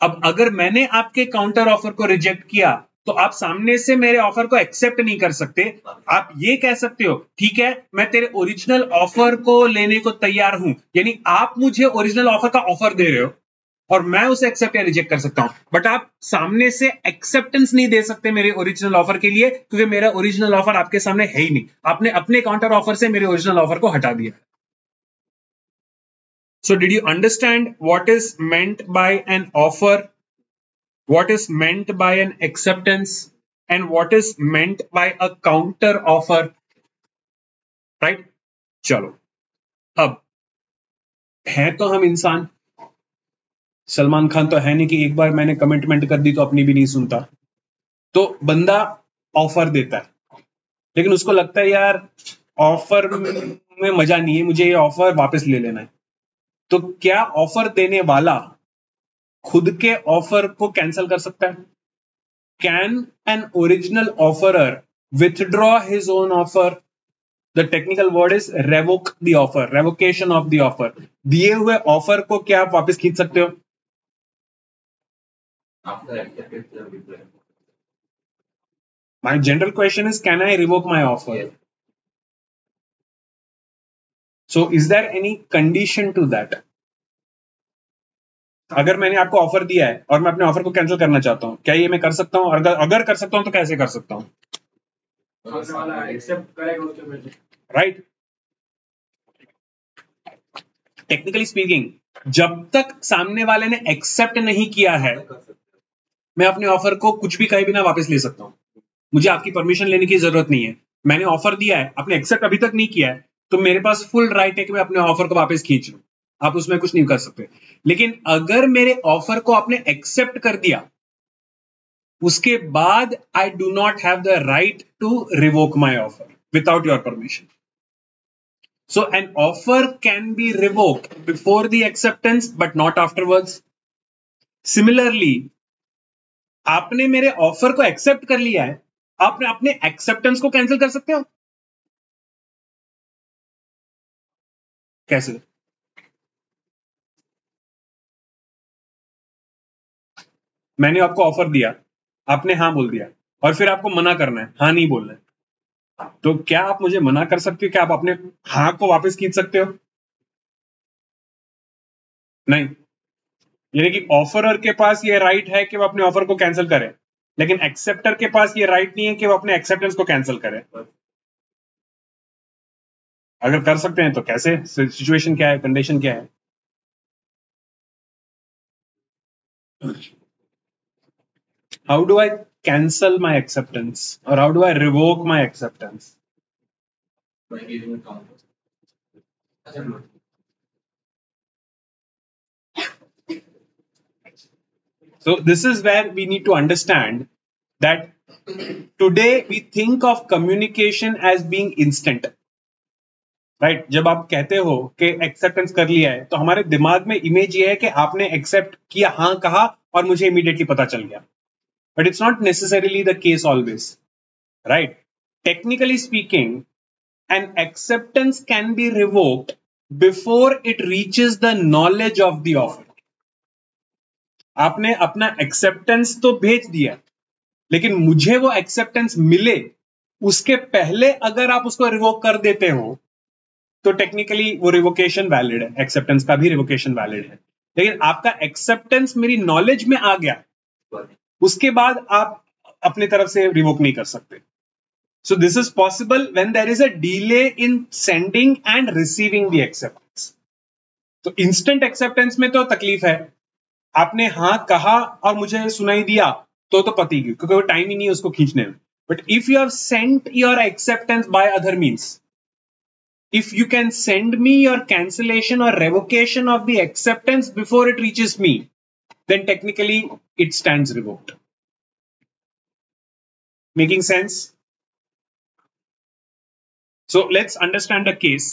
[SPEAKER 1] अब अगर मैंने आपके काउंटर ऑफर को रिजेक्ट किया तो आप सामने से मेरे ऑफर को एक्सेप्ट नहीं कर सकते. आप ये कह सकते हो ठीक है मैं तेरे ओरिजिनल ऑफर को लेने को तैयार हूं, यानी आप मुझे ओरिजिनल ऑफर का ऑफर दे रहे हो और मैं उसे एक्सेप्ट या रिजेक्ट कर सकता हूं, बट आप सामने से एक्सेप्टेंस नहीं दे सकते मेरे ओरिजिनल ऑफर के लिए, क्योंकि मेरा ओरिजिनल ऑफर आपके सामने है ही नहीं. आपने अपने काउंटर ऑफर से मेरे ओरिजिनल ऑफर को हटा दिया. So did you understand what is meant by an offer? what is meant by an acceptance and what is meant by a counter offer, right? चलो, अब है तो हम इंसान, सलमान खान तो है नहीं कि एक बार मैंने कमिटमेंट कर दी तो अपनी भी नहीं सुनता। तो बंदा ऑफर देता है, लेकिन उसको लगता है यार ऑफर में मजा नहीं है, मुझे ये ऑफर वापस ले लेना है। तो क्या ऑफर देने वाला खुद के ऑफर को कैंसिल कर सकता है? Can an original offerer withdraw his own offer? The technical word is revoke the offer, revocation of the offer. दिए हुए ऑफर को क्या आप वापस खींच सकते हो? My general question is, can I revoke my offer?
[SPEAKER 2] Yes.
[SPEAKER 1] So is there any condition to that? अगर मैंने आपको ऑफर दिया है और मैं अपने ऑफर को कैंसिल करना चाहता हूं, क्या ये मैं कर सकता हूं? और अगर कर सकता हूं तो कैसे कर सकता हूं? राइट? टेक्निकली स्पीकिंग, जब तक सामने वाले ने एक्सेप्ट नहीं किया है, मैं अपने ऑफर को कुछ भी कहे बिना वापस ले सकता हूं। मुझे आपकी परमिशन लेने की जरूरत नहीं है। मैंने ऑफर दिया है, आपने एक्सेप्ट अभी तक नहीं किया है, तो मेरे पास फुल राइट है कि मैं अपने ऑफर को वापस खींच लूं। आप उसमें कुछ नहीं कर सकते। लेकिन अगर मेरे ऑफर को आपने एक्सेप्ट कर दिया, उसके बाद I do not have the right to revoke my offer without your permission. So an offer can be revoked before the acceptance but not afterwards. Similarly, आपने मेरे ऑफर को एक्सेप्ट कर लिया है, आपने अपने एक्सेप्टेंस को कैंसिल कर सकते हो? कैसे? मैंने आपको ऑफर दिया, आपने हाँ बोल दिया, और फिर आपको मना करना है, हाँ नहीं बोलना है। तो क्या आप मुझे मना कर सकते हो? क्या आप अपने हाँ को वापस खींच सकते हो? नहीं। यानी कि ऑफरर के पास ये राइट है कि वो अपने ऑफर को कैंसिल करे, लेकिन एक्सेप्टर के पास ये राइट नहीं है कि वो अपने एक्सेप्टेंस को कैंसिल करे। अगर कर सकते हैं तो कैसे? सिचुएशन क्या है, कंडीशन क्या है? How do I cancel my acceptance, or how do I revoke my acceptance? So this is where we need to understand that today we think of communication as being instant. Right? जब आप कहते हो कि acceptance कर लिया है, तो हमारे दिमाग में इमेज ये है कि आपने एक्सेप्ट किया, हाँ कहा, और मुझे इमीडिएटली पता चल गया। But it's not necessarily the case always, right? Technically speaking, an acceptance can be revoked before it reaches the knowledge of the offer. आपने अपना एक्सेप्टेंस तो भेज दिया, लेकिन मुझे वो एक्सेप्टेंस मिले उसके पहले अगर आप उसको रिवोक कर देते हो, तो टेक्निकली वो रिवोकेशन वैलिड है, एक्सेप्टेंस का भी रिवोकेशन वैलिड है। लेकिन आपका एक्सेप्टेंस मेरी नॉलेज में आ गया, उसके बाद आप अपनी तरफ से रिवोक नहीं कर सकते। So this is possible when there is a delay in sending and receiving the acceptance. तो instant acceptance में तो तकलीफ है, आपने हाँ कहा और मुझे सुनाई दिया तो पती गई, क्योंकि वो टाइम ही नहीं है उसको खींचने में। But if you have sent your acceptance by other means, if you can send me your cancellation or revocation of the acceptance before it reaches me, then technically it stands revoked. Making sense? So let's understand the case,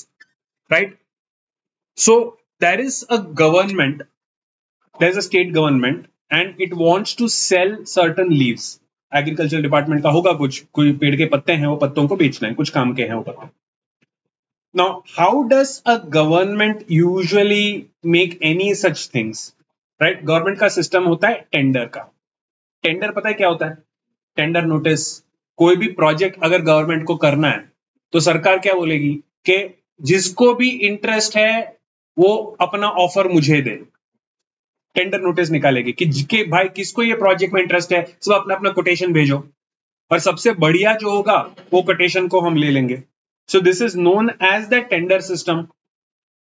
[SPEAKER 1] right? So there is a government, there's a state government, and it wants to sell certain leaves. Agricultural department का होगा कुछ, कोई पेड़ के पत्ते हैं, वो पत्तों को बेचना है, कुछ काम के हैं वो पत्ते। Now, how does a government usually make any such things? Right? Government का system होता है टेंडर का। टेंडर पता है क्या होता है? Tender notice. कोई भी प्रोजेक्ट अगर गवर्नमेंट को करना है, तो सरकार क्या बोलेगी कि जिसको भी इंटरेस्ट है वो अपना ऑफर मुझे दे। टेंडर नोटिस निकालेगी कि भाई किसको ये प्रोजेक्ट में इंटरेस्ट है, सब अपना अपना कोटेशन भेजो, और सबसे बढ़िया जो होगा वो कोटेशन को हम ले लेंगे। So this is known as the tender system.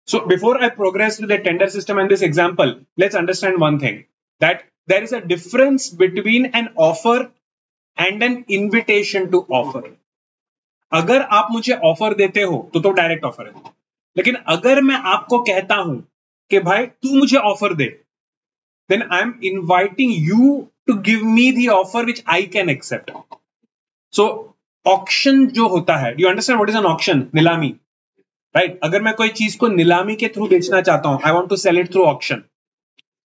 [SPEAKER 1] So before I progress to the tender system and this example, let's understand one thing. that there is a difference between an offer and an invitation to offer. अगर आप मुझे offer देते हो तो direct offer है, लेकिन अगर मैं आपको कहता हूं कि भाई तू मुझे offer they, then I'm inviting you to give me the offer which I can accept. So auction जो होता है, do you understand what is an auction? नीलामी, right? अगर मैं कोई चीज को नीलामी के थ्रू बेचना चाहता हूं, I want to sell it through auction.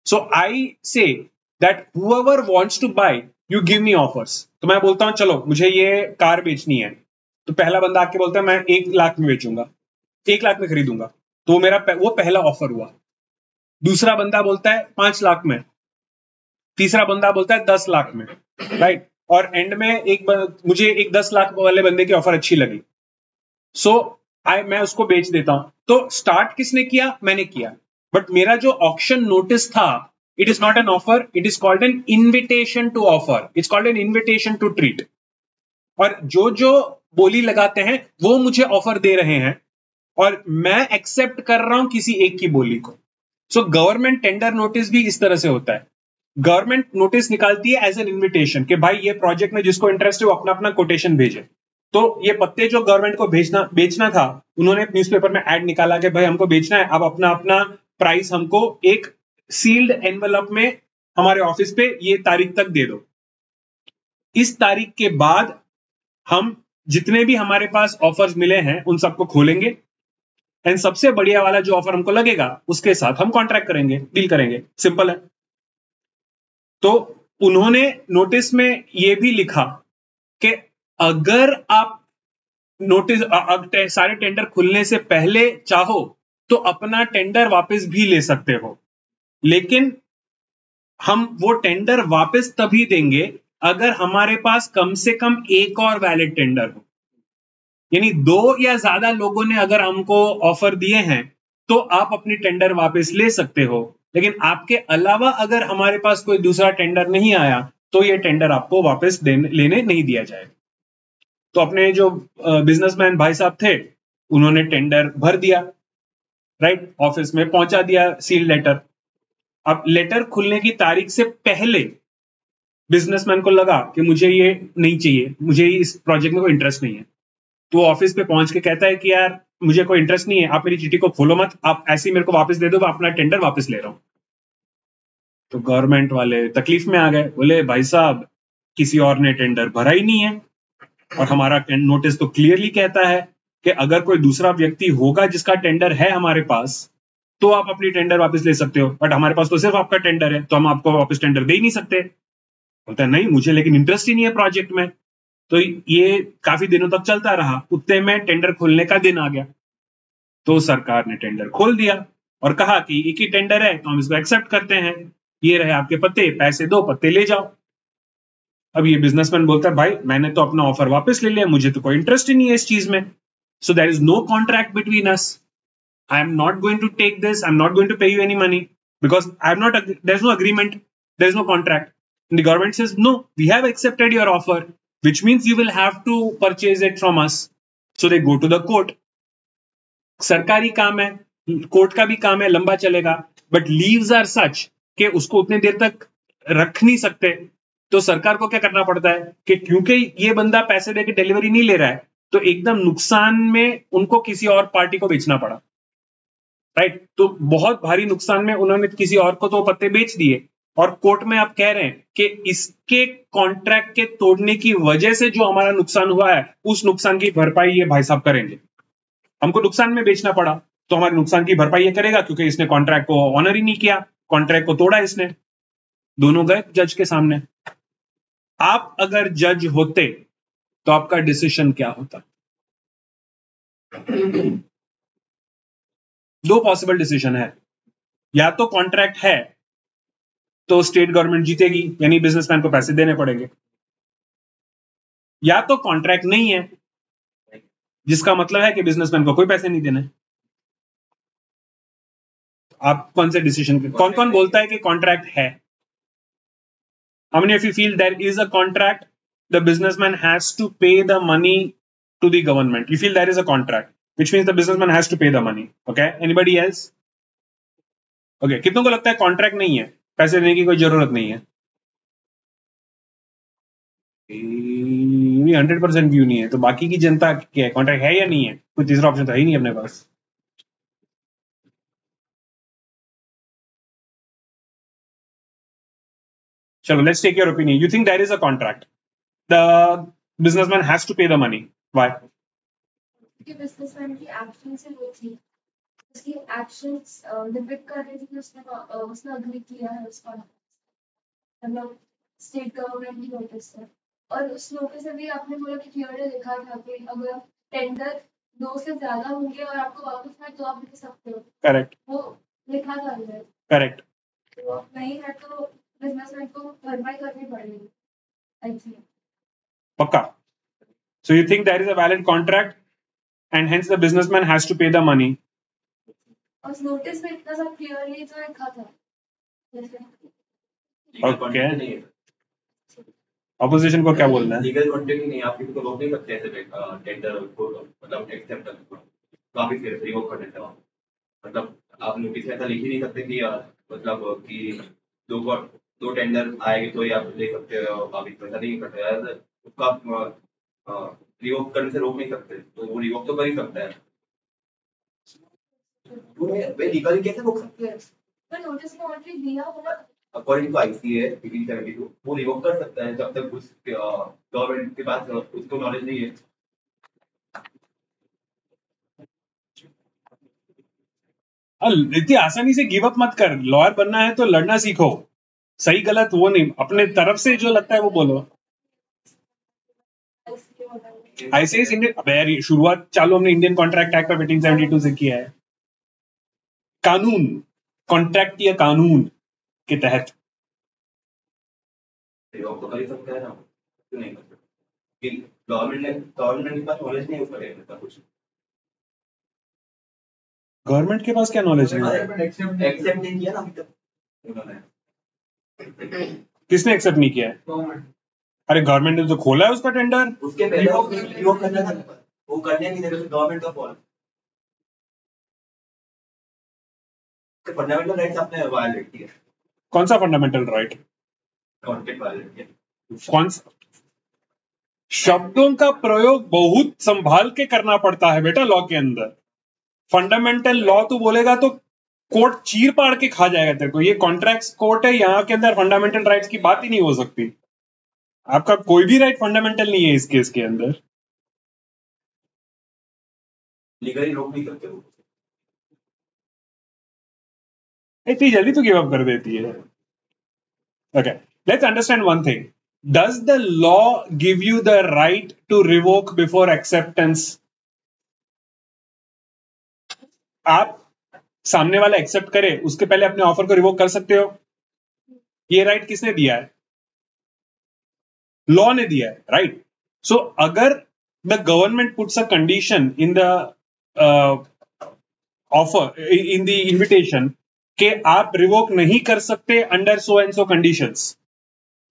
[SPEAKER 1] So I say that whoever wants to buy, you give me offers. तो मैं बोलता हूं चलो मुझे ये कार बेचनी है, तो पहला बंदा आके बोलता है मैं 1 लाख में बेचूंगा, 1 लाख में खरीदूंगा, तो वो पहला ऑफर हुआ. दूसरा बंदा बोलता है 5 लाख में, तीसरा बंदा बोलता है 10 लाख में, राइट? और एंड में मुझे एक 10 लाख वाले बंदे की ऑफर अच्छी लगी, सो मैं उसको बेच देता हूं. तो स्टार्ट किसने किया? मैंने किया. बट मेरा जो ऑक्शन नोटिस था, it is not an offer, it is called an invitation to offer, it's called an invitation to treat. और जो बोली लगाते हैं वो मुझे ऑफर दे रहे हैं और मैं एक्सेप्ट कर रहा हूं किसी एक की बोली को. सो गवर्नमेंट टेंडर नोटिस भी इस तरह से होता है. गवर्नमेंट नोटिस निकालती है एज एन इन्विटेशन कि भाई ये प्रोजेक्ट में जिसको इंटरेस्ट है वो अपना अपना कोटेशन भेजे. तो ये पत्ते जो गवर्नमेंट को बेचना था, उन्होंने न्यूज़पेपर में ऐड निकाला कि भाई हमको बेचना है, अब अपना अपना प्राइस हमको एक सील्ड एनवेलप में हमारे ऑफिस पे ये तारीख तक दे दो. इस तारीख के बाद हम जितने भी हमारे पास ऑफर्स मिले हैं उन सबको खोलेंगे एंड सबसे बढ़िया वाला जो ऑफर हमको लगेगा उसके साथ हम कॉन्ट्रैक्ट करेंगे, डील करेंगे. सिंपल है. तो उन्होंने नोटिस में ये भी लिखा कि अगर आप नोटिस सारे टेंडर खुलने से पहले चाहो तो अपना टेंडर वापस भी ले सकते हो, लेकिन हम वो टेंडर वापस तभी देंगे अगर हमारे पास कम से कम एक और वैलिड टेंडर हो. यानी 2 या ज्यादा लोगों ने अगर हमको ऑफर दिए हैं तो आप अपनी टेंडर वापस ले सकते हो, लेकिन आपके अलावा अगर हमारे पास कोई दूसरा टेंडर नहीं आया तो ये टेंडर आपको वापस लेने नहीं दिया जाएगा. तो अपने जो बिजनेसमैन भाई साहब थे उन्होंने टेंडर भर दिया, राइट? ऑफिस में पहुंचा दिया सील लेटर. अब लेटर खुलने की तारीख से पहले बिजनेसमैन को लगा कि मुझे ये नहीं चाहिए, मुझे इस प्रोजेक्ट में कोई इंटरेस्ट नहीं है, तो ऑफिस पे पहुंच के कहता है कि यार मुझे कोई इंटरेस्ट नहीं है, आप मेरी चिट्ठी को खोलो मत, आप ऐसे ही मेरे को वापस दे दो, मैं अपना टेंडर वापस ले रहा हूं. तो गवर्नमेंट वाले तकलीफ में आ गए, बोले भाई साहब किसी और ने टेंडर भरा ही नहीं है और हमारा नोटिस तो क्लियरली कहता है कि अगर कोई दूसरा व्यक्ति होगा जिसका टेंडर है हमारे पास तो आप अपनी टेंडर वापस ले सकते हो, बट हमारे पास तो सिर्फ आपका टेंडर है तो हम आपको वापस टेंडर दे ही नहीं सकते. बोलता है नहीं मुझे लेकिन इंटरेस्ट ही नहीं है प्रोजेक्ट में. तो ये काफी दिनों तक चलता रहा. उतने में टेंडर खोलने का दिन आ गया, तो सरकार ने टेंडर खोल दिया और कहा कि एक ही टेंडर है तो हम इसको एक्सेप्ट करते हैं, ये रहे आपके पत्ते, पैसे दो, पत्ते ले जाओ. अब ये बिजनेसमैन बोलता है भाई मैंने तो अपना ऑफर वापस ले लिया, मुझे तो कोई इंटरेस्ट ही नहीं है इस चीज में. So there is no contract between us. I am not going to take this, I am not going to pay you any money because I am not, there is no agreement, there is no contract. The government says no, we have accepted your offer, which means you will have to purchase it from us. So they go to the court. सरकारी काम है, court का भी काम है, लंबा चलेगा, but leaves are सच कि उसको उतने देर तक रख नहीं सकते. तो सरकार को क्या करना पड़ता है कि क्योंकि ये बंदा पैसे देके डिलीवरी नहीं ले रहा है तो एकदम नुकसान में उनको किसी और पार्टी को बेचना पड़ा, राइट? तो बहुत भारी नुकसान में उन्होंने किसी और को तो पत्ते बेच दिए और कोर्ट में आप कह रहे हैं कि इसके कॉन्ट्रैक्ट के तोड़ने की वजह से जो हमारा नुकसान हुआ है उस नुकसान की भरपाई ये भाई साहब करेंगे. हमको नुकसान में बेचना पड़ा तो हमारे नुकसान की भरपाई ये करेगा क्योंकि इसने कॉन्ट्रैक्ट को ऑनर ही नहीं किया, कॉन्ट्रैक्ट को तोड़ा इसने. दोनों गए जज के सामने. आप अगर जज होते तो आपका डिसीजन क्या होता? 2 पॉसिबल डिसीजन है. या तो कॉन्ट्रैक्ट है तो स्टेट गवर्नमेंट जीतेगी, यानी बिजनेसमैन को पैसे देने पड़ेंगे, या तो कॉन्ट्रैक्ट नहीं है जिसका मतलब है कि बिजनेसमैन को कोई पैसे नहीं देने. आप कौन से डिसीजन, कौन कौन बोलता है कि कॉन्ट्रैक्ट है? How many of you feel there is a contract, the businessman has to pay the money to the government? You feel there is a contract, which means the businessman has to pay the money. Okay, anybody else? Okay, कितनों को लगता है contract नहीं है? पैसे देने की कोई जरूरत नहीं है। 100% व्यू नहीं है, तो बाकी की जनता क्या है, कॉन्ट्रैक्ट है या नहीं है? कोई तीसरा ऑप्शन तो है ही नहीं अपने पास। चलो, let's take your opinion. You think there is a contract, the businessman has to pay the money, why?
[SPEAKER 4] Businessman की एक्शन से वो थी, उसकी एक्शंस डिपिक्ट कर रही थी कि उसने अग्री किया है उसका, मतलब स्टेट गवर्नमेंट की नोटिस से। और उस नोटिस में भी आपने बोला कि क्लियरली लिखा था कि अगर टेंडर 2 से ज्यादा होंगे और आपको वापस में तो आप दे सकते हो।
[SPEAKER 1] करेक्ट,
[SPEAKER 4] वो लिखा था अंदर।
[SPEAKER 1] करेक्ट।
[SPEAKER 4] तो नहीं है तो बिजनेसमैन को भरपाई करनी पड़ेगी, आई थिंक।
[SPEAKER 1] पक्का? So you think there is a valid contract and hence the businessman has to pay the money?
[SPEAKER 4] और उस नोटिस में इतना सब क्लियरली तो लिखा था।
[SPEAKER 1] Okay. ऑपोजिशन को क्या बोलना है?
[SPEAKER 2] लीगल कॉन्ट्रैक्ट नहीं, आप किसी को रोक नहीं सकते ऐसे टेंडर को, मतलब एक्सेप्ट करने को, तो आप फिर रिवोक कर देते हो। मतलब आप नोटिस ऐसा लिख ही नहीं सकते कि मतलब कि दो टेंडर आएंगे तो ही आप ले सकते हो, आप ऐसा नहीं करते यार, उसको आप रिवोक करने से रोक नहीं सकते, तो वो रिवोक तो कर ही सकता है। वे लीगली कैसे रोक सकते हैं?
[SPEAKER 4] तो नोटिस में ऑलरेडी दिया हुआ,
[SPEAKER 2] अकॉर्डिंग टू आईसीए 1872 वो रिवोक कर सकता है जब तक उस गवर्नमेंट के पास उसको नॉलेज नहीं है।
[SPEAKER 1] इतनी आसानी से गिव अप मत कर। लॉयर बनना है तो लड़ना सीखो, सही गलत वो नहीं, अपने तरफ से जो लगता है वो बोलो। ऐसे ही इंडियन शुरुआत चालू हमने इंडियन कॉन्ट्रैक्ट एक्ट ऑफ 1872 से किया है। कानून, कॉन्ट्रैक्ट या कानून के तहत
[SPEAKER 2] रिवोक तो कर ही सकता है ना, क्यों नहीं कर सकता? गवर्नमेंट के पास नॉलेज नहीं उसका कुछ।
[SPEAKER 1] गवर्नमेंट के पास क्या नॉलेज है?
[SPEAKER 2] एक्सेप्ट नहीं किया ना अभी तक उन्होंने।
[SPEAKER 1] किसने एक्सेप्ट नहीं किया है? अरे गवर्नमेंट ने तो खोला है उसका टेंडर।
[SPEAKER 2] उसके पहले रिवोक करना था, वो करने नहीं दे रहे, गवर्नमेंट का फॉल्ट। फंडामेंटल राइट्स आपने वायलेट किया।
[SPEAKER 1] कौन सा फंडामेंटल राइट?
[SPEAKER 2] कॉन्ट्रैक्ट वायलेट किया।
[SPEAKER 1] कौन सा? शब्दों का प्रयोग बहुत संभाल के करना पड़ता है बेटा लॉ के अंदर। फंडामेंटल लॉ तो बोलेगा तो कोर्ट चीर पाड़ के खा जाएगा तेरे को। ये कॉन्ट्रैक्ट कोर्ट है, यहाँ के अंदर फंडामेंटल राइट्स की बात ही नहीं हो सकती। आपका कोई भी राइट फंडामेंटल नहीं है इस केस के अंदर।
[SPEAKER 2] लीगली रोक नहीं करते वो।
[SPEAKER 1] इतनी जल्दी तो गिव अप कर देती है। Okay, let's understand one thing. Does the law give you the right to revoke before acceptance? आप सामने वाला एक्सेप्ट करे उसके पहले अपने ऑफर को रिवोक कर सकते हो। ये राइट किसने दिया है? लॉ ने दिया है, राइट? सो अगर the government puts a condition in the offer, in the invitation कि आप रिवोक नहीं कर सकते under so and so conditions,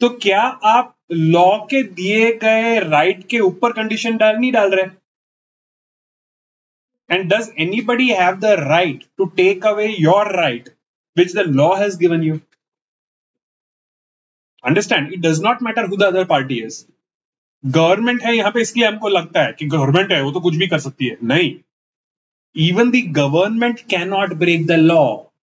[SPEAKER 1] तो क्या आप लॉ के दिए गए राइट के ऊपर कंडीशन नहीं डाल रहे? And does anybody have the right to take away your right which the law has given you? Understand, it does not matter who the other party is. Government है यहां पे, इसलिए हमको लगता है कि गवर्नमेंट है वो तो कुछ भी कर सकती है। नहीं, even the government cannot break the law,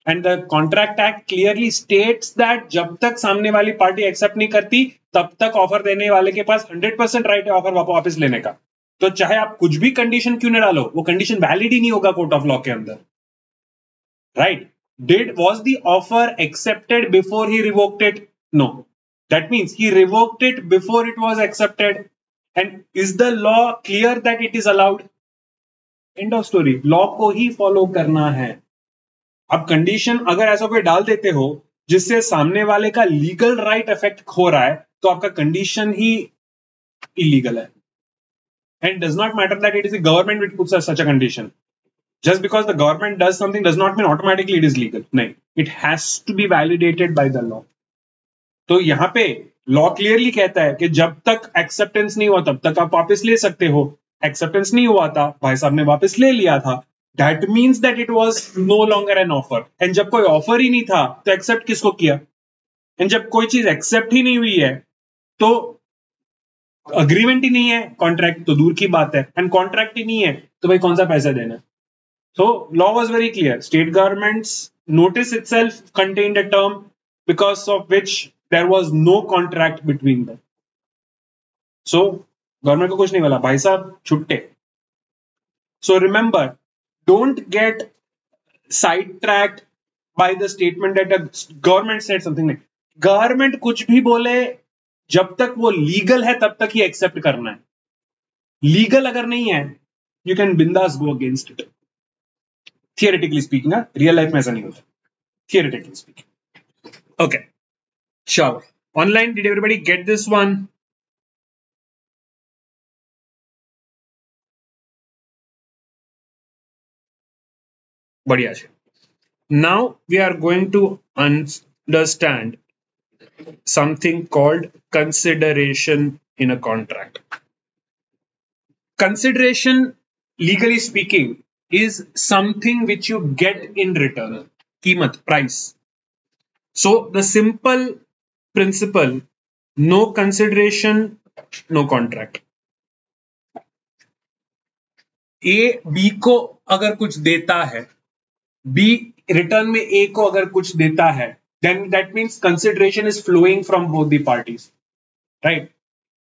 [SPEAKER 1] and the Contract Act clearly states that जब तक सामने वाली पार्टी एक्सेप्ट नहीं करती तब तक ऑफर देने वाले के पास 100% राइट है ऑफर वापस लेने का। तो चाहे आप कुछ भी कंडीशन क्यों ना डालो, वो कंडीशन वैलिड ही नहीं होगा कोर्ट ऑफ लॉ के अंदर, right? Was the offer accepted before he revoked it? No. That means he revoked it before it was accepted. And is the law clear that it is allowed? End of story. Law को ही follow करना है। अब condition अगर ऐसा कोई डाल देते हो जिससे सामने वाले का लीगल राइट अफेक्ट हो रहा है, तो आपका कंडीशन ही इलीगल है। And it does not matter that it is the government which puts such a condition. Just because the government does something does not mean automatically it is legal. नहीं, it has to be validated by the law. तो यहाँ पे law clearly कहता है कि जब तक acceptance नहीं हुआ तब तक आप वापस ले सकते हो। एक्सेप्टेंस नहीं हुआ था, भाई साहब ने वापस ले लिया था, that means that it was no longer an offer. And जब कोई ऑफर ही नहीं था तो एक्सेप्ट किसको किया? एंड जब कोई चीज एक्सेप्ट ही नहीं हुई है तो अग्रीमेंट ही नहीं है, कॉन्ट्रैक्ट तो दूर की बात है, एंड कॉन्ट्रैक्ट ही नहीं है तो भाई कौन सा पैसा देना है? So law was very clear. State government's notice itself contained a term because of which there was no contract between them. So government को कुछ नहीं बोला, भाई साहब छुट्टे. So remember, don't get sidetracked by the statement that the government said something like. Government कुछ भी बोले, जब तक वो लीगल है तब तक ही एक्सेप्ट करना है. लीगल अगर नहीं है, you can bindas go against it. Theoretically speaking, real life में ऐसा नहीं होता. Theoretically speaking. ओके, चलो online, did everybody get this one? बढ़िया है. Now we are going to understand something called consideration in a contract. Consideration, legally speaking, is something which you get in return. कीमत, price. So the simple principle, no consideration, no contract. A B को अगर कुछ देता है, B return में A को अगर कुछ देता है, then that means consideration is flowing from both the parties, right?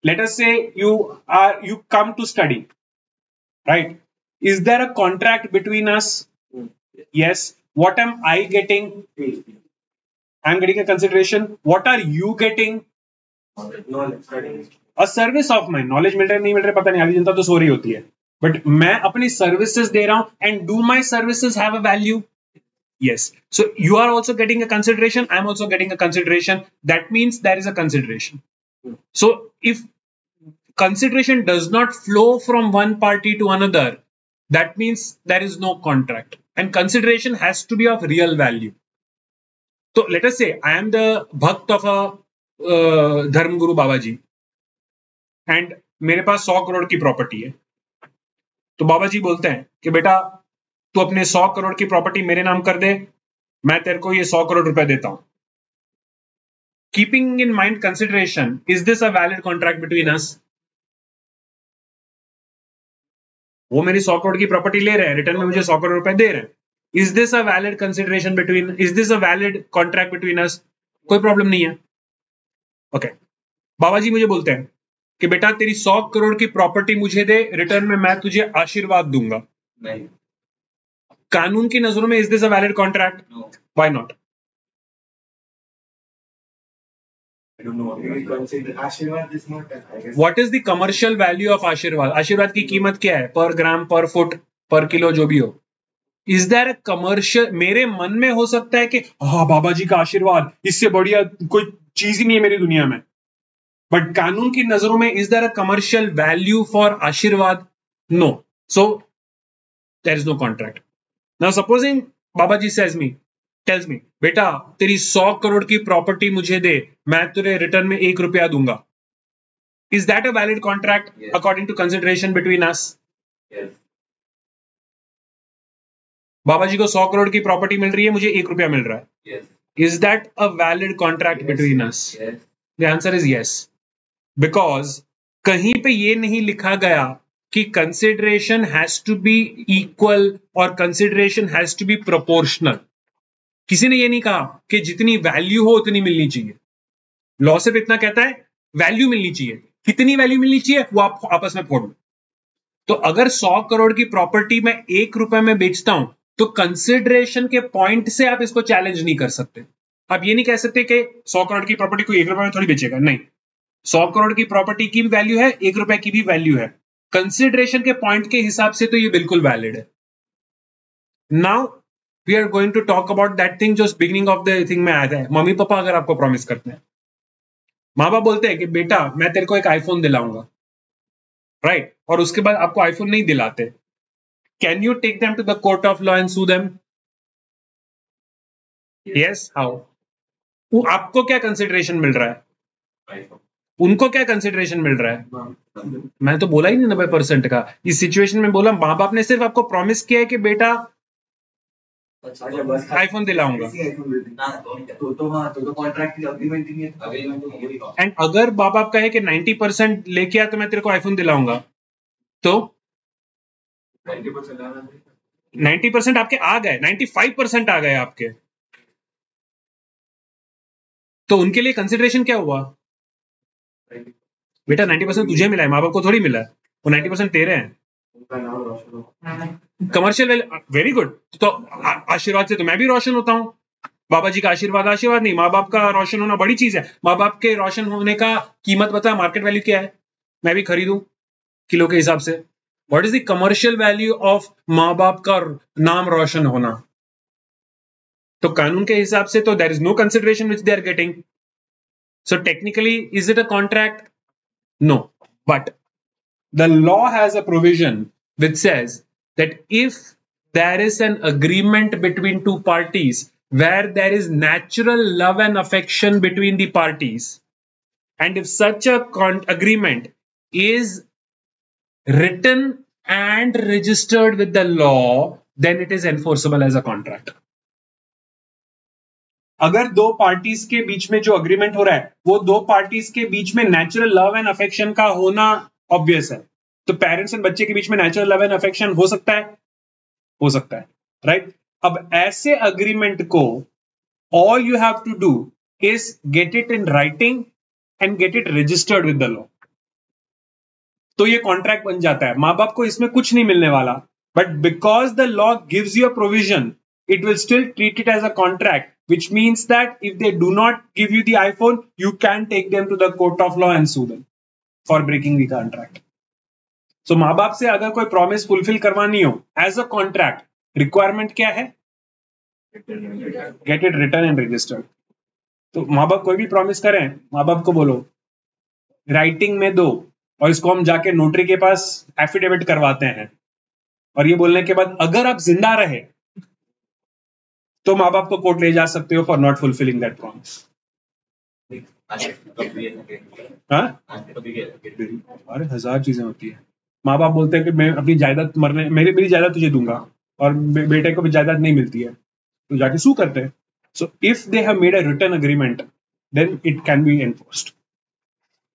[SPEAKER 1] Let us say you come to study, right? Is there a contract between us? Yes. What am I getting? I'm getting a consideration. What are you getting?
[SPEAKER 3] Knowledge.
[SPEAKER 1] A service of mine. Knowledge मिल रहा है नहीं मिल रहा है पता नहीं, आधी जनता तो सो रही होती है, बट मैं अपनी सर्विसेज दे रहा हूं. And do my services have a value? Yes. So you are also getting a consideration. I'm also getting a consideration. That means there is a consideration. So if consideration does not flow from one party to another, that means there is no contract, and consideration has to be of real value. So let us say I am the bhakt of a Dharm Guru Babaji, and मेरे पास 100 करोड़ की property है. तो बाबा जी बोलते हैं कि बेटा तू अपने 100 करोड़ की प्रॉपर्टी मेरे नाम कर दे, मैं तेरे को ये 100 करोड़ रुपए देता हूं. Keeping in mind consideration, is this a valid contract between us? वो मेरी 100 करोड़ की प्रॉपर्टी ले रहे हैं, रिटर्न में मुझे 100 करोड़ रुपए दे रहे हैं. Is this a valid consideration between, is this a valid contract between अस? कोई प्रॉब्लम नहीं है. ओके, बाबा जी मुझे बोलते हैं कि बेटा तेरी 100 करोड़ की प्रॉपर्टी मुझे दे, रिटर्न में मैं तुझे आशीर्वाद दूंगा.
[SPEAKER 2] नहीं.
[SPEAKER 1] कानून की नजरों में is this a valid contract?
[SPEAKER 2] No.
[SPEAKER 1] Why not?
[SPEAKER 2] I don't know what you mean.
[SPEAKER 3] Ashirwad is not, I guess.
[SPEAKER 1] What is the commercial value of आशीर्वाद? आशीर्वाद की कीमत क्या है? पर ग्राम, पर फुट, पर किलो, जो भी हो. Is there a commercial? मेरे मन में हो सकता है कि हाँ बाबा जी का आशीर्वाद, इससे बढ़िया कोई चीज ही नहीं है मेरी दुनिया में, बट कानून की नजरों में is there a commercial value for आशीर्वाद? No. So there is no contract. Now supposing Baba ji tells me बेटा तेरी 100 करोड़ की प्रॉपर्टी मुझे दे, मैं तुझे रिटर्न में 1 रुपया दूंगा. Is that a valid contract
[SPEAKER 2] Yes.
[SPEAKER 1] According to consideration between us?
[SPEAKER 2] Yes.
[SPEAKER 1] Baba ji को 100 करोड़ की प्रॉपर्टी मिल रही है, मुझे 1 रुपया मिल रहा है.
[SPEAKER 2] Yes.
[SPEAKER 1] Is that a valid contract
[SPEAKER 2] Yes.
[SPEAKER 1] between us?
[SPEAKER 2] Yes.
[SPEAKER 1] The answer is yes. Because कहीं पे ये नहीं लिखा गया कि consideration has to be equal और consideration has to be proportional. किसी ने ये नहीं कहा कि जितनी वैल्यू हो उतनी मिलनी चाहिए. लॉ सिर्फ इतना कहता है वैल्यू मिलनी चाहिए. कितनी वैल्यू मिलनी चाहिए वो आप आपस में फोड़ लो. तो अगर 100 करोड़ की प्रॉपर्टी में 1 रुपए में बेचता हूं तो कंसिडरेशन के पॉइंट से आप इसको चैलेंज नहीं कर सकते. आप ये नहीं कह सकते कि 100 करोड़ की प्रॉपर्टी को 1 रुपए में थोड़ी बेचेगा. नहीं, 100 करोड़ की प्रॉपर्टी की भी वैल्यू है, 1 रुपए की भी वैल्यू है. कंसिडरेशन के पॉइंट के हिसाब से तो ये बिल्कुल वैलिड है. Now we are going to talk about that thing जो बिगिनिंग ऑफ द थिंग में आया था. मम्मी पापा अगर आपको प्रॉमिस करते हैं, माँ बाप बोलते हैं कि बेटा मैं तेरे को एक आईफोन दिलाऊंगा, राइट, और उसके बाद आपको आईफोन नहीं दिलाते, can you take them to the court of law and sue them? Yes, how? आपको क्या कंसिडरेशन मिल रहा है?
[SPEAKER 2] iPhone.
[SPEAKER 1] उनको क्या कंसिडरेशन मिल रहा है? मैं तो बोला ही नहीं 90% का. इस सिचुएशन में बोला माँ बाप ने सिर्फ आपको प्रॉमिस किया है कि बेटा
[SPEAKER 3] अच्छा बस
[SPEAKER 1] आईफोन दिलाऊंगा।
[SPEAKER 3] आईफोन दे देंगे तो कॉन्ट्रैक्ट की अग्रीमेंट ही नहीं है।
[SPEAKER 1] एंड अगर माँ बाप कहे कि 90% लेके आ तो मैं तेरे को आईफोन दिलाऊंगा, तो 90% आपके आ गए, 95% आ गए आपके, तो उनके लिए कंसिडरेशन क्या हुआ? बेटा 90% तुझे मिला है, माँ बाप को थोड़ी मिला है, वो 90% तेरे हैं।
[SPEAKER 3] उनका नाम रोशन हो।
[SPEAKER 1] Commercial, very good. तो आशीर्वाद से तो मैं भी रोशन होता हूँ। बाबा जी का आशीर्वाद नहीं, माँ बाप का रोशन होना बड़ी चीज है। माँ बाप के रोशन होने का कीमत बता, मार्केट वैल्यू क्या है, मैं भी खरीदूं किलो के हिसाब से। What is the commercial value of माँ बाप का नाम रोशन होना? तो कानून के हिसाब से तो there is no consideration which they are getting. So technically is it a contract? No, but the law has a provision which says that if there is an agreement between two parties where there is natural love and affection between the parties, and if such a agreement is written and registered with the law, then it is enforceable as a contract. अगर दो parties के बीच में जो agreement हो रहा है वो दो पार्टीज के बीच में नेचुरल लव एंड अफेक्शन का होना ऑब्वियस है, तो पेरेंट्स एंड बच्चे के बीच में नेचुरल लव एंड अफेक्शन हो सकता है, राइट? अब ऐसे अग्रीमेंट को all you have to do is get it in writing and get it registered with the law, तो ये कॉन्ट्रैक्ट बन जाता है। माँ बाप को इसमें कुछ नहीं मिलने वाला, but because the law gives you a provision, it will still treat it as a contract, which means that if they do not give you the iPhone, you can take them to the court of law and sue them for breaking the contract. So माँ बाप से अगर कोई promise fulfil करवानी हो as a contract, requirement क्या है? Get it written and registered. तो माँ बाप कोई भी प्रॉमिस करें, माँ बाप को बोलो राइटिंग में दो, और इसको हम जाके नोटरी के पास एफिडेविट करवाते हैं, और ये बोलने के बाद अगर आप जिंदा रहे तो माँ बाप को कोर्ट ले जा सकते हो for not fulfilling that promise. अरे हजार चीजें होती है। माँ बाप बोलते हैं कि मैं अपनी जायदाद मरने मेरी जायदाद तुझे दूंगा, और बेटे को भी जायदाद नहीं मिलती है, तो जाके सू करते हैं। So if they have made a written agreement then it can be enforced.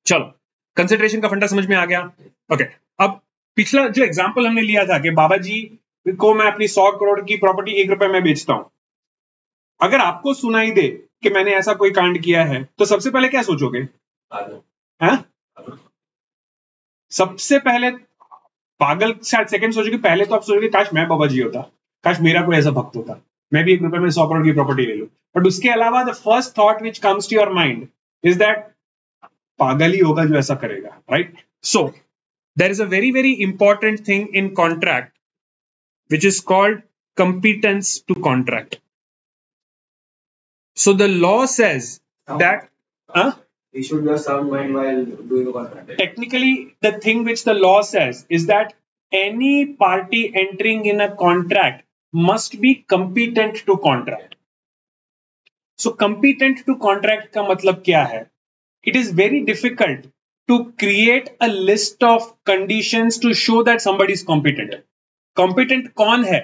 [SPEAKER 1] चलो, कंसिडरेशन का फंडा समझ में आ गया। ओके, अब पिछला जो एग्जांपल हमने लिया था कि बाबा जी को मैं अपनी 100 करोड़ की प्रॉपर्टी 1 रुपए में बेचता हूं, अगर आपको सुनाई दे कि मैंने ऐसा कोई कांड किया है तो सबसे पहले क्या सोचोगे? सबसे पहले पागल शायद सेकंड सोचोगे, पहले तो आप सोचोगे काश मैं बाबा जी होता, काश मेरा कोई ऐसा भक्त होता, मैं भी 1 रुपए में 100 करोड़ की प्रॉपर्टी ले लूं। बट उसके अलावा the first thought which comes to your mind is that पागल ही होगा जो ऐसा करेगा, right? So there is a very very important thing in contract which is called competence to contract. So the law says that
[SPEAKER 3] you should have sound mind while doing a contract.
[SPEAKER 1] Technically, the thing which the law says is that any party entering in a contract must be competent to contract. So competent to contract का मतलब क्या है? It is very difficult to create a list of conditions to show that somebody is competent. Competent कौन है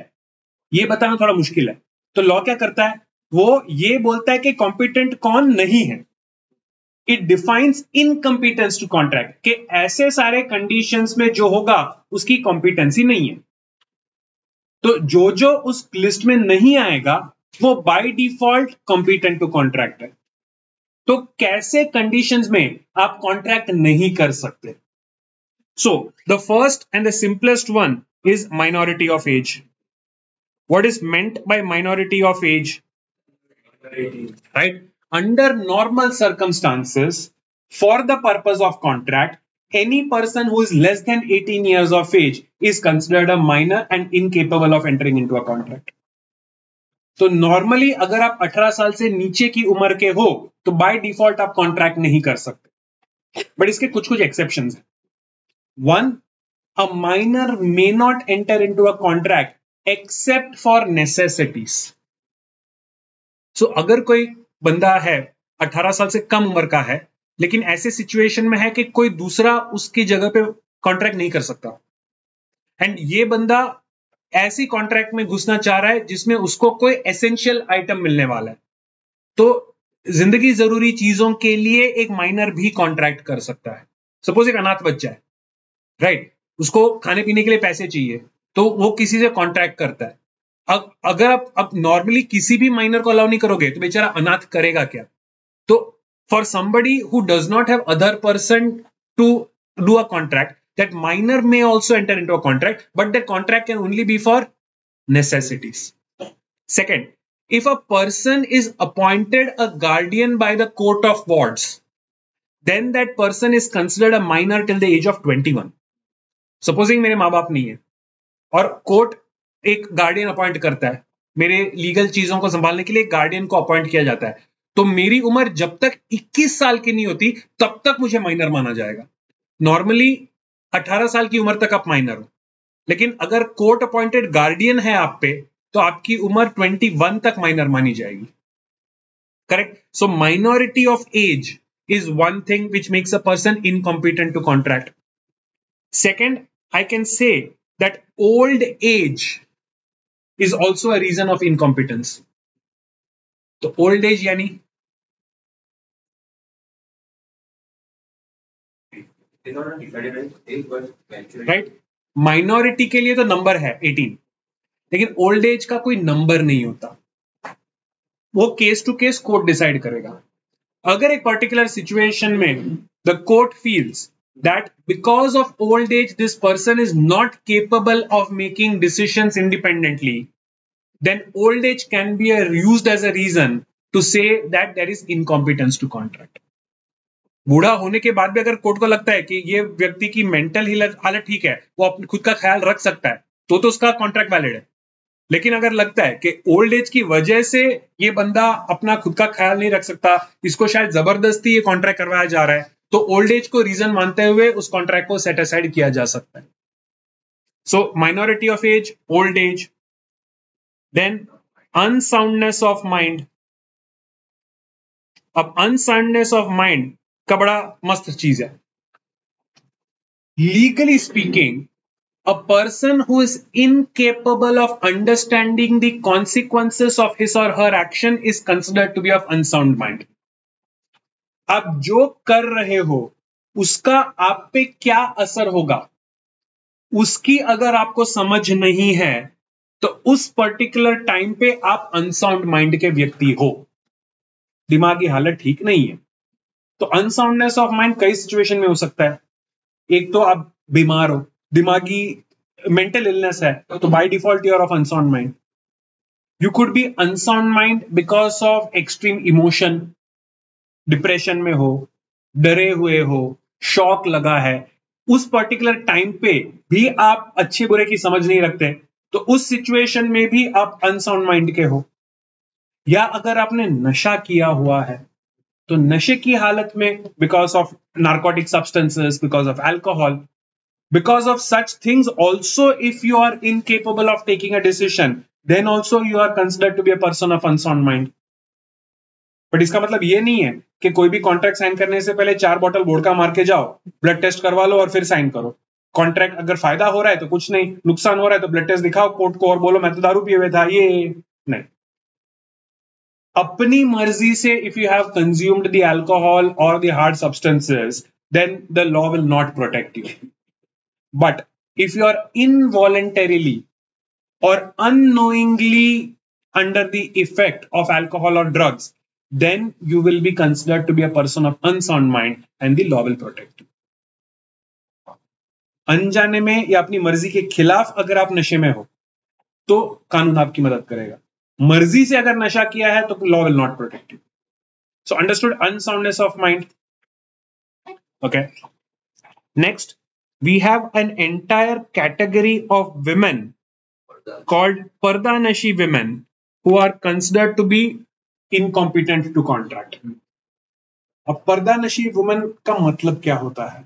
[SPEAKER 1] ये बताना थोड़ा मुश्किल है, तो लॉ क्या करता है? वो ये बोलता है कि कॉम्पिटेंट कौन नहीं है। It defines incompetence to contract, कि ऐसे सारे कंडीशंस में जो होगा उसकी कॉम्पिटेंसी नहीं है। तो जो जो उस लिस्ट में नहीं आएगा वो by default competent to contract है। तो कैसे कंडीशंस में आप कॉन्ट्रैक्ट नहीं कर सकते? So the first and the simplest one is minority of age. What is meant by minority of age?
[SPEAKER 3] 18.
[SPEAKER 1] Right? Under normal circumstances, for the purpose of contract, any person who is less than 18 years of age is considered a minor and incapable of entering into a contract. तो normally अगर आप 18 साल से नीचे की उम्र के हो तो बाय डिफॉल्ट आप कॉन्ट्रैक्ट नहीं कर सकते, बट इसके कुछ कुछ एक्सेप्शंस हैं. One, a minor may not enter into a contract except for necessities. So अगर कोई बंदा है 18 साल से कम उम्र का है लेकिन ऐसे सिचुएशन में है कि कोई दूसरा उसकी जगह पे कॉन्ट्रैक्ट नहीं कर सकता, एंड ये बंदा ऐसी कॉन्ट्रैक्ट में घुसना चाह रहा है जिसमें उसको कोई एसेंशियल आइटम मिलने वाला है, तो जिंदगी जरूरी चीजों के लिए एक माइनर भी कॉन्ट्रैक्ट कर सकता है। सपोज एक अनाथ बच्चा है, राइट, उसको खाने पीने के लिए पैसे चाहिए, तो वो किसी से कॉन्ट्रैक्ट करता है। अगर आप अब नॉर्मली किसी भी माइनर को अलाउ नहीं करोगे तो बेचारा अनाथ करेगा क्या? तो for somebody who does not have other person to do a contract, that minor may also enter into a contract, but that contract can only be for necessities. Second, if a person is appointed a guardian by the court of wards, then that person is considered a minor till the age of 21. Supposing मेरे माँ बाप नहीं है और court एक guardian appoint करता है, मेरे लीगल चीजों को संभालने के लिए एक गार्डियन को अपॉइंट किया जाता है, तो मेरी उम्र जब तक 21 साल की नहीं होती तब तक मुझे माइनर माना जाएगा। नॉर्मली 18 साल की उम्र तक आप माइनर हो, लेकिन अगर कोर्ट अपॉइंटेड गार्डियन है आप पे तो आपकी उम्र 21 तक माइनर मानी जाएगी। Correct? So minority of age is one thing which makes a person incompetent to contract. Second, I can say that old age is also a reason of incompetence. तो old age यानी right, minority के लिए तो number है 18, लेकिन old age का कोई number नहीं होता, वो case to case court decide करेगा। अगर एक पर्टिकुलर सिचुएशन में the court feels that because of old age this person is not capable of making decisions independently, then old age can be used as a reason to say that there is incompetence to contract. बूढ़ा होने के बाद भी अगर court को लगता है कि ये व्यक्ति की मेंटल हालत ठीक है, वो अपने खुद का ख्याल रख सकता है, तो उसका कॉन्ट्रैक्ट वैलिड है। लेकिन अगर लगता है कि ओल्ड एज की वजह से ये बंदा अपना खुद का ख्याल नहीं रख सकता, इसको शायद जबरदस्ती ये कॉन्ट्रैक्ट करवाया जा रहा है, तो ओल्ड एज को रीजन मानते हुए उस कॉन्ट्रैक्ट को सेट असाइड किया जा सकता है। So minority of age, old age, then unsoundness of mind. अब अनसाउंडनेस ऑफ माइंड का बड़ा मस्त चीज है। Legally speaking, a person who is incapable of understanding the consequences of his or her action is considered to be of unsound mind. आप जो कर रहे हो उसका आप पे क्या असर होगा, उसकी अगर आपको समझ नहीं है तो उस पर्टिकुलर टाइम पे आप अनसाउंड माइंड के व्यक्ति हो, दिमागी हालत ठीक नहीं है। तो अनसाउंडनेस ऑफ माइंड कई सिचुएशन में हो सकता है। एक तो आप बीमार हो, दिमागी मेंटल इलनेस है, तो by default you are of unsound mind. You could be unsound mind because of extreme emotion, depression में हो, डरे हुए हो, शॉक लगा है, उस पर्टिकुलर टाइम पे भी आप अच्छे बुरे की समझ नहीं रखते, तो उस सिचुएशन में भी आप अनसाउंड माइंड के हो। या अगर आपने नशा किया हुआ है तो नशे की हालत में, because of narcotic substances, because of alcohol, because of such things also, if you are incapable of taking a decision, then also you are considered to be a person of unsound mind. But इसका मतलब ये नहीं है कि कोई भी contract sign करने से पहले 4 बॉटल वोडका मार के जाओ, ब्लड टेस्ट करवा लो और फिर साइन करो। कॉन्ट्रैक्ट अगर फायदा हो रहा है तो कुछ नहीं, नुकसान हो रहा है तो ब्लड टेस्ट दिखाओ कोर्ट को और बोलो मैं तो दारू पिए हुए था, ये नहीं। अपनी मर्जी से if you have consumed the alcohol or the hard substances, then the law will not protect you. But if you are involuntarily or unknowingly under the effect of alcohol or drugs, then you will be considered to be a person of unsound mind and the law will protect you. अनजाने में या अपनी मर्जी के खिलाफ अगर आप नशे में हो तो कानून आपकी मदद करेगा, मर्जी से अगर नशा किया है तो law will not protect you. So understood unsoundness of mind. Okay, next we have an entire category of women called Pardanashi women who are considered to be incompetent to contract. अब Pardanashi women का मतलब क्या होता है?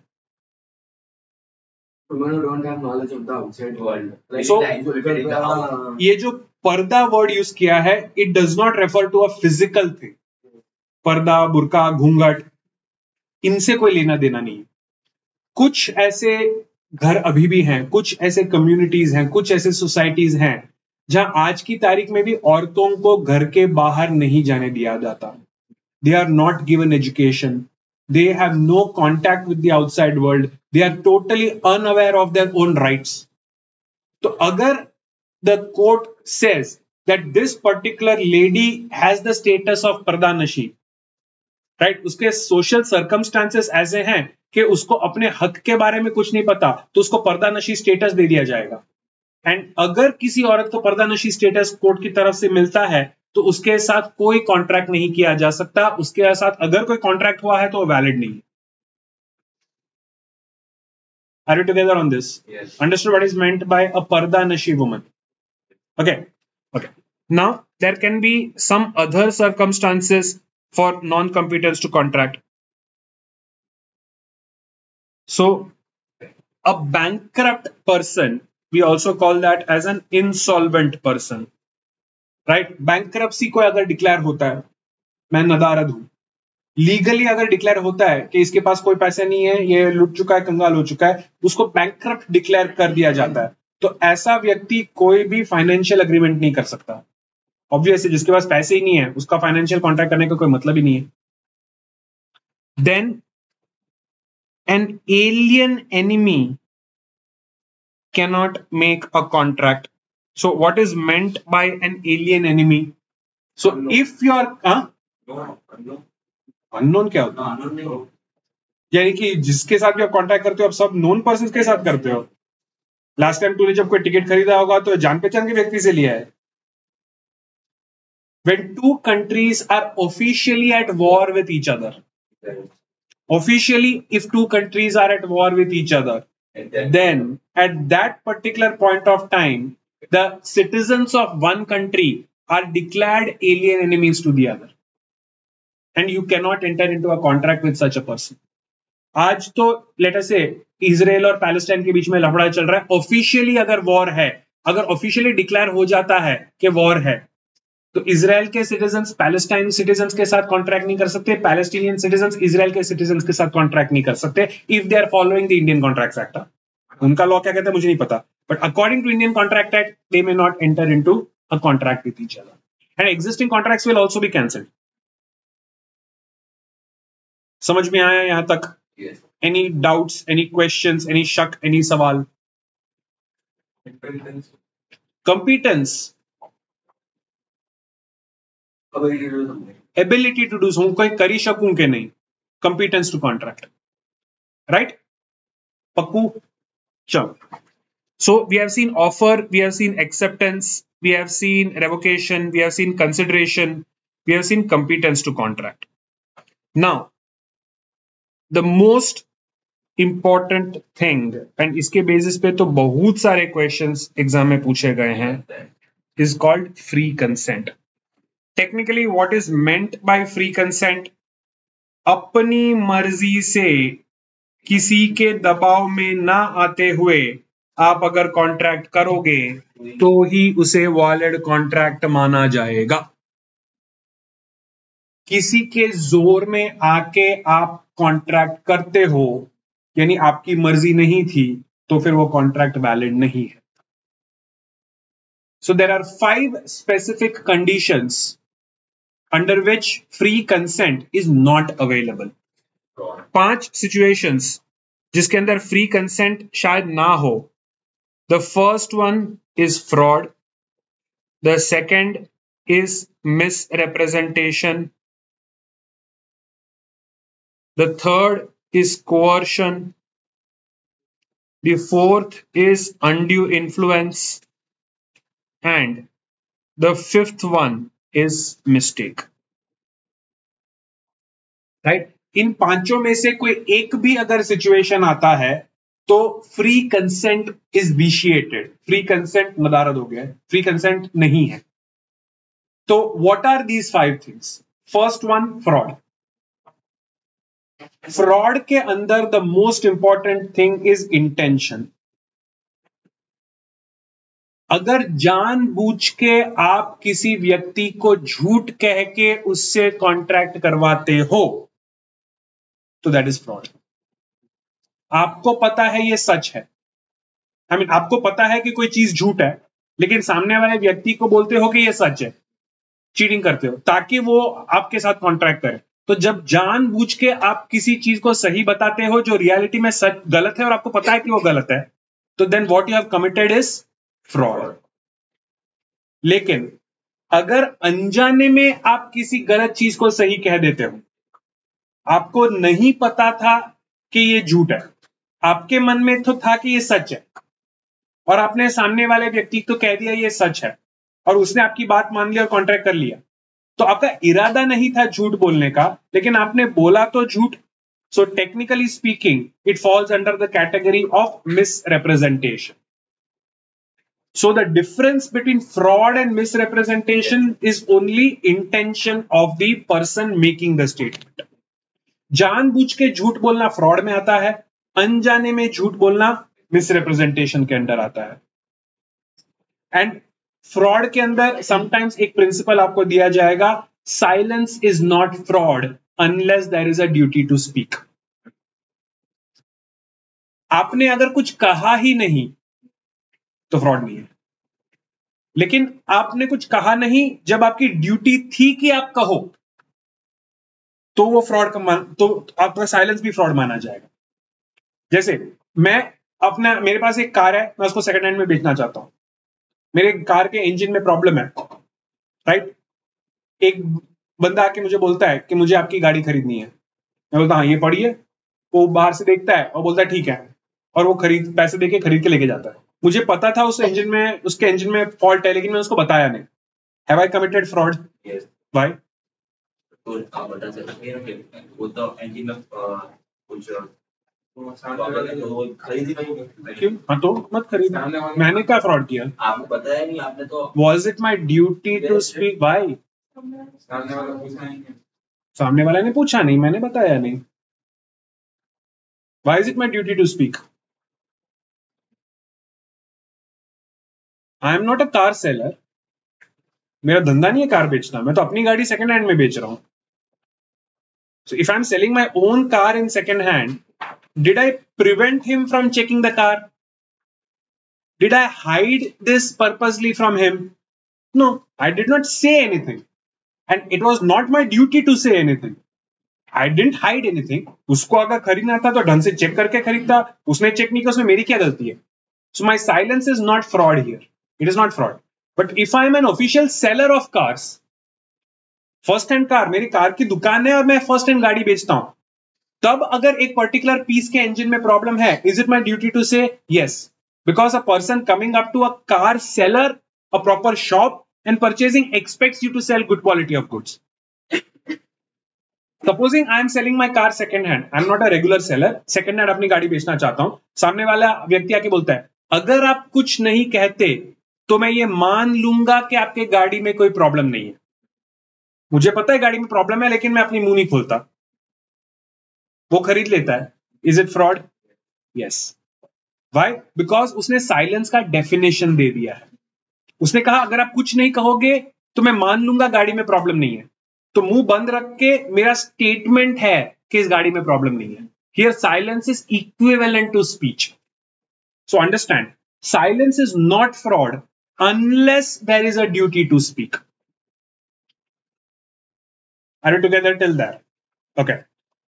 [SPEAKER 3] Women who don't have knowledge of the outside world.
[SPEAKER 1] So, ये जो पर्दा word use किया है, it does not refer to a physical thing. पर्दा, बुर्का, घूंघट, इनसे कोई लेना देना नहीं। कुछ ऐसे घर अभी भी हैं, कुछ ऐसे कम्युनिटीज हैं, कुछ ऐसे सोसाइटीज हैं जहां आज की तारीख में भी औरतों को घर के बाहर नहीं जाने दिया जाता. They are not given education. They have no contact with the outside world. They are totally unaware of their own rights. तो अगर the court says that this particular lady has the status of पर्दानशी, right? उसके social circumstances ऐसे हैं कि उसको अपने हक के बारे में कुछ नहीं पता, तो उसको पर्दानशी स्टेटस दे दिया जाएगा. एंड अगर किसी औरत को पर्दानशी स्टेटस कोर्ट की तरफ से मिलता है तो उसके साथ कोई कॉन्ट्रैक्ट नहीं किया जा सकता. उसके साथ अगर कोई कॉन्ट्रैक्ट हुआ है तो वो वैलिड नहीं है. Are you together on this?
[SPEAKER 2] Yes.
[SPEAKER 1] Understood what is meant by a Pardanashi woman? Okay. Okay. Now there can be some other circumstances for non-competence to contract. So a bankrupt person, we also call that as an insolvent person. Right. Bankruptcy को अगर declare होता है, मैं नदारद हूं, legally अगर declare होता है कि इसके पास कोई पैसे नहीं है, ये लुट चुका है, कंगाल हो चुका है, उसको बैंक्रप्ट डिक्लेयर कर दिया जाता है. तो ऐसा व्यक्ति कोई भी फाइनेंशियल एग्रीमेंट नहीं कर सकता. ऑब्वियसली जिसके पास पैसे ही नहीं है उसका फाइनेंशियल कॉन्ट्रैक्ट करने का कोई मतलब ही नहीं है. Then an alien enemy cannot make a contract. So what is meant by an alien enemy? So if you are unknown क्या होता है? यानी कि जिसके साथ भी आप कॉन्टैक्ट करते हो आप सब नोन पर्सन के साथ करते हो. लास्ट टाइम तूने जब कोई टिकट खरीदा होगा तो जान पहचान के व्यक्ति से लिया है. When two countries are officially at war with each other, officially if two countries are at war with each other, then at that particular point of time the citizens of one country are declared alien enemies to the other and you cannot enter into a contract with such a person. आज तो let us से Israel और Palestine के बीच में लफड़ा चल रहा है. ऑफिशियली अगर वॉर है, अगर ऑफिशियली डिक्लेयर हो जाता है कि वॉर है, तो इजराइल के सिटीजन्स पैलेस्टाइन सिटीजन्स के साथ कॉन्ट्रैक्ट नहीं कर सकते, पैलेस्टीनियन सिटीजन्स इजराइल के सिटीजन्स के साथ कॉन्ट्रैक्ट नहीं कर सकते if they are following the Indian Contracts Act. उनका लॉ क्या कहता है मुझे नहीं पता, but according to Indian Contract Act they may not enter into a contract with each other and existing contracts will also be cancelled. समझ में आया यहां तक?
[SPEAKER 2] Yes.
[SPEAKER 1] Any doubts, any questions, any शक, any सवाल? Competence, ability to do so, कोई कर ही सकूं के नहीं. Competence to contract, right? पक्कू. चलो. So we have seen offer, we have seen acceptance, we have seen revocation, we have seen consideration, we have seen competence to contract. Now, the most important thing, and इसके basis पे तो बहुत सारे questions exam में पूछे गए हैं, is called free consent. Technically, what is meant by free consent? अपनी मर्जी से किसी के दबाव में ना आते हुए आप अगर कॉन्ट्रैक्ट करोगे तो ही उसे वैलिड कॉन्ट्रैक्ट माना जाएगा. किसी के जोर में आके आप कॉन्ट्रैक्ट करते हो, यानी आपकी मर्जी नहीं थी, तो फिर वो कॉन्ट्रैक्ट वैलिड नहीं है. So there are 5 specific conditions under which free consent is not available. 5 situations जिसके अंदर फ्री कंसेंट शायद ना हो. The first one is fraud. The second is misrepresentation. The third is coercion. The fourth is undue influence. And the fifth one is mistake. Right? इन पांचों में से कोई एक भी अगर सिचुएशन आता है तो free consent is vitiated. Free consent मदारद हो गया है, फ्री कंसेंट नहीं है. तो what are these 5 things? First one, fraud. Fraud के अंदर the most important thing is intention. अगर जानबूझ के आप किसी व्यक्ति को झूठ कह के उससे कॉन्ट्रैक्ट करवाते हो तो दैट इज फ्रॉड. आपको पता है ये सच है, आई मीन आपको पता है कि कोई चीज झूठ है, लेकिन सामने वाले व्यक्ति को बोलते हो कि ये सच है, चीटिंग करते हो ताकि वो आपके साथ कॉन्ट्रैक्ट करे। तो जब जानबूझ के आप किसी चीज को सही बताते हो जो रियलिटी में सच गलत है और आपको पता है कि वो गलत है, तो then what you have committed is fraud. लेकिन अगर अनजाने में आप किसी गलत चीज को सही कह देते हो, आपको नहीं पता था कि ये झूठ है, आपके मन में तो था कि ये सच है, और आपने सामने वाले व्यक्ति को कह दिया ये सच है, और उसने आपकी बात मान ली और कॉन्ट्रैक्ट कर लिया, तो आपका इरादा नहीं था झूठ बोलने का, लेकिन आपने बोला तो झूठ। सो technically speaking it falls under the category of misrepresentation. So the difference between fraud and misrepresentation is only intention of the person making the statement. जानबूझ के झूठ बोलना फ्रॉड में आता है, अनजाने में झूठ बोलना मिसरिप्रेजेंटेशन के अंदर आता है। एंड फ्रॉड के अंदर समटाइम्स एक प्रिंसिपल आपको दिया जाएगा, silence is not fraud unless there is a duty to speak. आपने अगर कुछ कहा ही नहीं तो फ्रॉड नहीं है, लेकिन आपने कुछ कहा नहीं जब आपकी ड्यूटी थी कि आप कहो, तो वो फ्रॉड का तो आपका साइलेंस भी फ्रॉड माना जाएगा। जैसे मेरे पास एक कार है, मैं उसको सेकंड हैंड में बेचना चाहता हूं, मेरे कार के इंजन में प्रॉब्लम है, राइट। एक बंदा आके मुझे बोलता है कि मुझे आपकी गाड़ी खरीदनी है, मैं बोलता हाँ ये पड़ी है, वो बाहर से देखता है और बोलता है ठीक है, और वो पैसे देके खरीद के लेके जाता है। मुझे पता था उसके इंजन में फॉल्ट है, लेकिन मैं उसको बताया नहीं। Have I committed fraud?
[SPEAKER 2] Yes.
[SPEAKER 1] Why?
[SPEAKER 2] तो आप बता सकते हैं कि वो तो इंजन में कुछ खरीद ही नहीं।
[SPEAKER 1] क्यों? हाँ तो मत खरीद, मैंने क्या फ्रॉड किया?
[SPEAKER 2] आपको पता है नहीं, आपने तो
[SPEAKER 1] was it my duty to speak? Why? सामने वाला ने पूछा नहीं, मैंने बताया नहीं। Why is it my duty to speak? I am not a car seller, मेरा धंधा नहीं है कार बेचना, मैं तो अपनी गाड़ी सेकंड हैंड में बेच रहा हूं। So if I am selling my own car in second hand, did I prevent him from checking the car? Did I hide this purposely from him? No, I did not say anything and it was not my duty to say anything. I didn't hide anything. उसको अगर खरीदना था तो ढंग से check करके खरीदता, उसने चेक नहीं किया, उसमें मेरी क्या गलती है? So my silence is not fraud here, it is not fraud. But if I am an official seller of cars, first hand car, मेरी कार की दुकान है और मैं फर्स्ट हैंड गाड़ी बेचता हूं, तब अगर एक पर्टिकुलर पीस के इंजन में प्रॉब्लम है, is it my duty to say yes? Because a person coming up to a car seller, a proper shop and purchasing expects you to sell good quality of goods. Supposing I am selling my car second hand, I am not a regular seller, second hand अपनी गाड़ी बेचना चाहता हूं, सामने वाला व्यक्ति आके बोलता है अगर आप कुछ नहीं कहते तो मैं ये मान लूंगा कि आपके गाड़ी में कोई प्रॉब्लम नहीं है। मुझे पता है गाड़ी में प्रॉब्लम है, लेकिन मैं अपनी मुंह नहीं खोलता। वो खरीद लेता है। Is it fraud? Yes. Why? Because उसने साइलेंस का डेफिनेशन दे दिया है। उसने कहा अगर आप कुछ नहीं कहोगे तो मैं मान लूंगा गाड़ी में प्रॉब्लम नहीं है, तो मुंह बंद रख के मेरा स्टेटमेंट है कि इस गाड़ी में प्रॉब्लम नहीं है। Here silence is equivalent to speech. So understand, silence is not fraud unless there is a duty to speak. Are you together till there? Okay,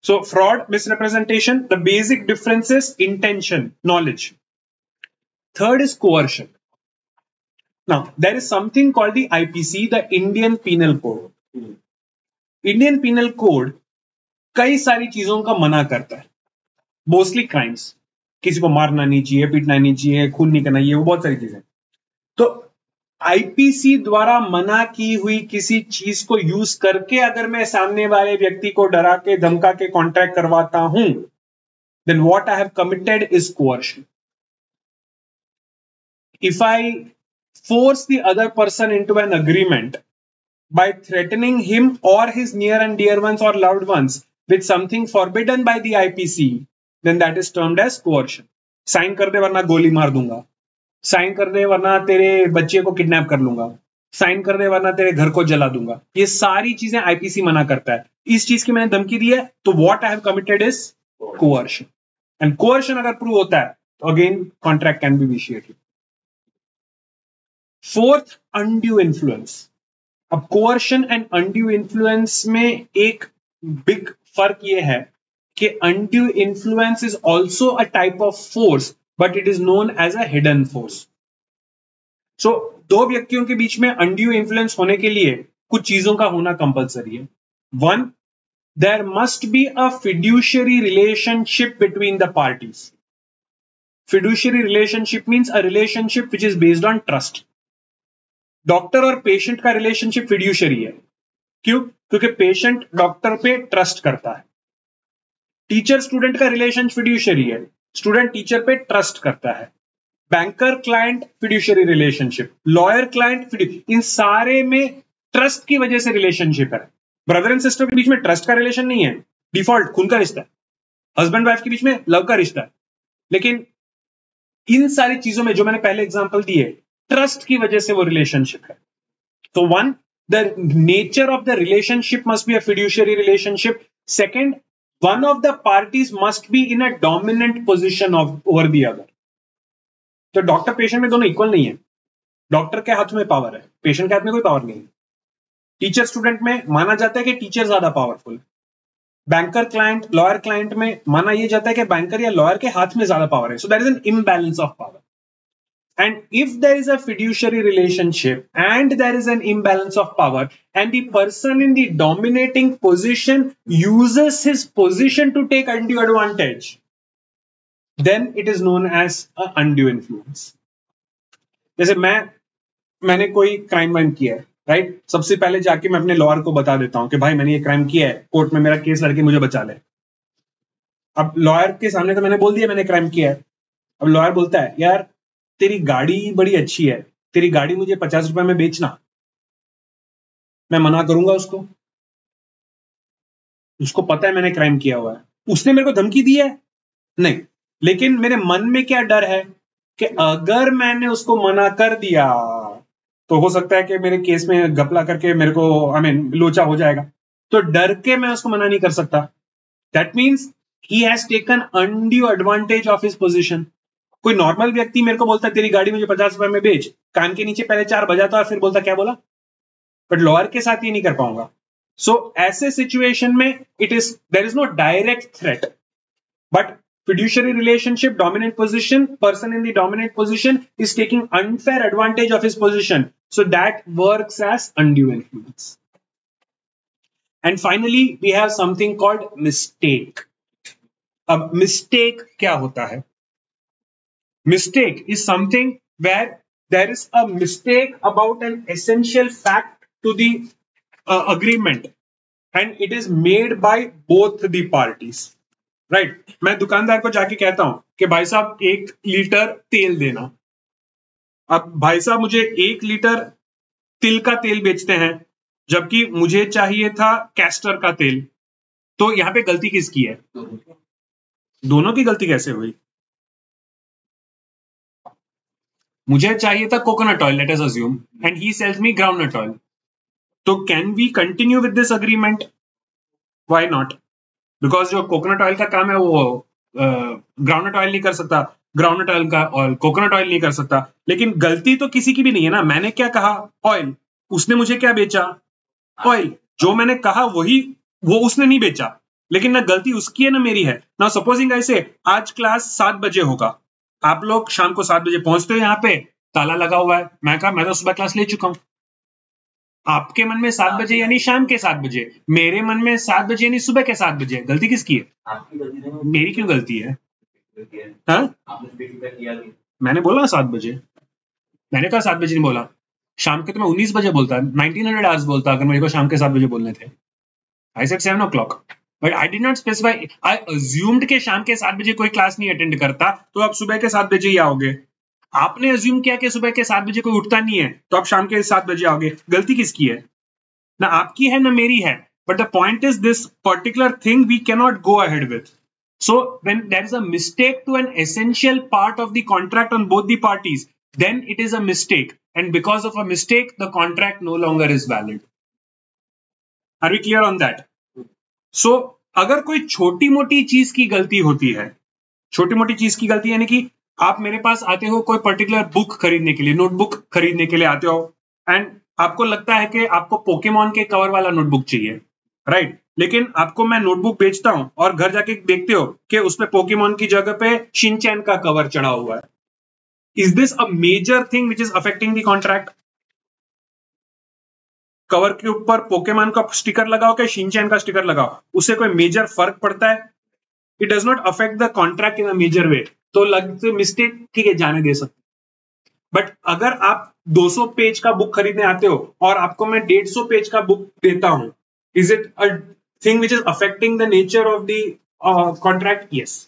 [SPEAKER 1] so fraud, misrepresentation, the basic difference is intention, knowledge. Third is coercion. Now, there is something called the IPC, the Indian Penal Code. Indian Penal Code कई सारी चीजों का मना करता है, mostly crimes. किसी को मारना नहीं चाहिए, पीटना नहीं चाहिए, खून नहीं करना चाहिए, वो बहुत सारी चीजें। तो आईपीसी द्वारा मना की हुई किसी चीज को यूज करके अगर मैं सामने वाले व्यक्ति को डरा के धमका के कॉन्ट्रैक्ट करवाता हूं, then what I have committed is coercion. If I force the other person into an agreement by threatening him or his near and dear ones or loved ones with something forbidden by the IPC, then that is termed as coercion. Sign कर दे वरना गोली मार दूंगा, sign कर दे वरना तेरे बच्चे को किडनैप कर लूंगा, साइन कर दे वरना तेरे घर को जला दूंगा। ये सारी चीजें आईपीसी मना करता है। इस चीज की मैंने धमकी दी है, तो what I have committed is coercion. And coercion अगर प्रूव होता है again contract can be vitiated. Fourth, undue influence. अब कोअर्शन एंड अनड्यू इन्फ्लुएंस में एक बिग फर्क ये है कि undue influence is also a type of force but it is known as a hidden force. So दो व्यक्तियों के बीच में अनड्यू इन्फ्लुएंस होने के लिए कुछ चीजों का होना कंपलसरी है. One, there must be a fiduciary relationship between the parties. Fiduciary relationship means a relationship which is based on trust. Doctor और पेशेंट का रिलेशनशिप फिड्यूशरी है. क्यों? क्योंकि पेशेंट डॉक्टर पे ट्रस्ट करता है. टीचर स्टूडेंट का रिलेशन फिड्यूशरी है. स्टूडेंट टीचर पे ट्रस्ट करता है. Banker client fiduciary relationship, lawyer client, इन सारे में ट्रस्ट की वजह से रिलेशनशिप है. ब्रदर एंड सिस्टर के बीच में ट्रस्ट का रिलेशन नहीं है, डिफॉल्ट खून का रिश्ता है. हस्बैंड वाइफ के बीच में लव का रिश्ता है. लेकिन इन सारी चीजों में जो मैंने पहले एग्जांपल दिए, ट्रस्ट की वजह से वो रिलेशनशिप है. तो one, the nature of the relationship must be a fiduciary relationship. Second, one of the parties must be in a dominant position of over the other. तो डॉक्टर पेशेंट में दोनों इक्वल नहीं है. डॉक्टर के हाथ में पावर है, patient के हाथ में कोई पावर नहीं है. टीचर स्टूडेंट में माना जाता है कि टीचर ज्यादा powerful. Banker client, lawyer client में माना यह जाता है कि बैंकर या लॉयर के हाथ में ज्यादा पावर है. So there is an imbalance of power. And if there is a fiduciary relationship and there is an imbalance of power and the person in the dominating position uses his position to take undue advantage, then it is known as a undue influence. जैसे मैंने कोई crime वाइम किया है, right? सबसे पहले जाके मैं अपने लॉयर को बता देता हूं कि भाई मैंने ये क्राइम किया है, कोर्ट में मेरा केस लड़के मुझे बचा ले. अब लॉयर के सामने तो मैंने बोल दिया मैंने क्राइम किया है. अब लॉयर बोलता है यार तेरी गाड़ी बड़ी अच्छी है, तेरी गाड़ी मुझे 50 रुपए में बेचना. मैं मना करूंगा उसको. उसको पता है मैंने क्राइम किया हुआ है. उसने मेरे को धमकी दी है? नहीं. लेकिन मेरे मन में क्या डर है कि अगर मैंने उसको मना कर दिया तो हो सकता है कि मेरे केस में घपला करके मेरे को लोचा हो जाएगा. तो डर के मैं उसको मना नहीं कर सकता. That means he has taken undue advantage of his position. कोई नॉर्मल व्यक्ति मेरे को बोलता है तेरी गाड़ी मुझे 50 रुपए में बेच, कान के नीचे पहले 4 बजाता और फिर बोलता क्या बोला. बट लॉयर के साथ ये नहीं कर पाऊंगा. सो ऐसे सिचुएशन में it is there is no direct threat, but fiduciary relationship, dominant position, person in the dominant position is taking unfair advantage of his position, so that works as undue influence. And finally we have something called mistake. अब mistake क्या होता है? Mistake is something where there is a mistake about an essential fact to the agreement and it is made by both the parties. Right. मैं दुकानदार को जाके कहता हूं कि भाई साहब 1 लीटर तेल देना. अब भाई साहब मुझे 1 लीटर तिल का तेल बेचते हैं जबकि मुझे चाहिए था कैस्टर का तेल. तो यहां पे गलती किसकी है? दोनों की गलती कैसे हुई? मुझे चाहिए था coconut oil, let us assume, and he sells me groundnut oil. तो can we continue with this agreement? Why not? Because जो कोकोनट ऑयल का काम है वो ग्राउंडनट ऑयल नहीं कर सकता, ग्राउंडनट ऑयल का ऑयल कोकोनट ऑयल नहीं कर सकता. लेकिन गलती तो किसी की भी नहीं है ना. मैंने क्या कहा? ऑयल. उसने मुझे क्या बेचा? ऑयल. जो मैंने कहा वही वो उसने नहीं बेचा, लेकिन ना गलती उसकी है ना मेरी है. ना सपोजिंग ऐसे आज क्लास 7 बजे होगा, आप लोग शाम को 7 बजे पहुंचते हो, यहाँ पे ताला लगा हुआ है. मैं कहा मैं तो सुबह क्लास ले चुका हूं. आपके मन में 7 बजे यानी शाम के 7 बजे, मेरे मन में 7 बजे यानी सुबह के 7 बजे. गलती किसकी है?
[SPEAKER 2] आपकी गलती नहीं,
[SPEAKER 1] मेरी क्यों गलती है?
[SPEAKER 2] हाँ? आपने फीडबैक किया नहीं.
[SPEAKER 1] मैंने बोला 7 बजे. मैंने कहा 7 बजे नहीं बोला. शाम के तो मैं 19 बजे बोलता, 1900 आवर्स बोलता अगर मेरे को शाम के 7 बजे बोलने थे. I said 7 o'clock, but I did not specify. I assumed के शाम के 7 बजे कोई क्लास नहीं अटेंड करता, तो आप सुबह के 7 बजे ही आओगे. आपने अज्यूम किया कि सुबह के 7 बजे कोई उठता नहीं है, तो आप शाम के 7 बजे आओगे. गलती किसकी है? ना आपकी है ना मेरी है. But the point is this particular thing we can not go ahead with. So when there is a mistake to an essential part of the contract on both the parties, then it is a mistake, and because of a mistake the contract no longer is valid. Are we clear on that? So अगर कोई छोटी मोटी चीज की गलती होती है, छोटी मोटी चीज की गलती यानी कि आप मेरे पास आते हो कोई पर्टिकुलर बुक खरीदने के लिए, नोटबुक खरीदने के लिए आते हो, एंड आपको लगता है कि आपको पोकेमॉन के कवर वाला नोटबुक चाहिए, राइट? लेकिन आपको मैं नोटबुक बेचता हूं और घर जाके देखते हो कि उसमें पोकेमॉन की जगह पे शिनचैन का कवर चढ़ा हुआ है. Is this a major thing which is affecting the contract? Cover के ऊपर पोकेमॉन का स्टिकर लगाओ कि शिनचैन का स्टिकर लगाओ, उससे कोई मेजर फर्क पड़ता है? It does not affect the contract in a major way. तो लगते मिस्टेक ठीक है, जाने दे सकते. बट अगर आप 200 पेज का बुक खरीदने आते हो और आपको मैं 150 पेज का बुक देता हूं, is it a thing which is affecting the nature of the contract? Yes.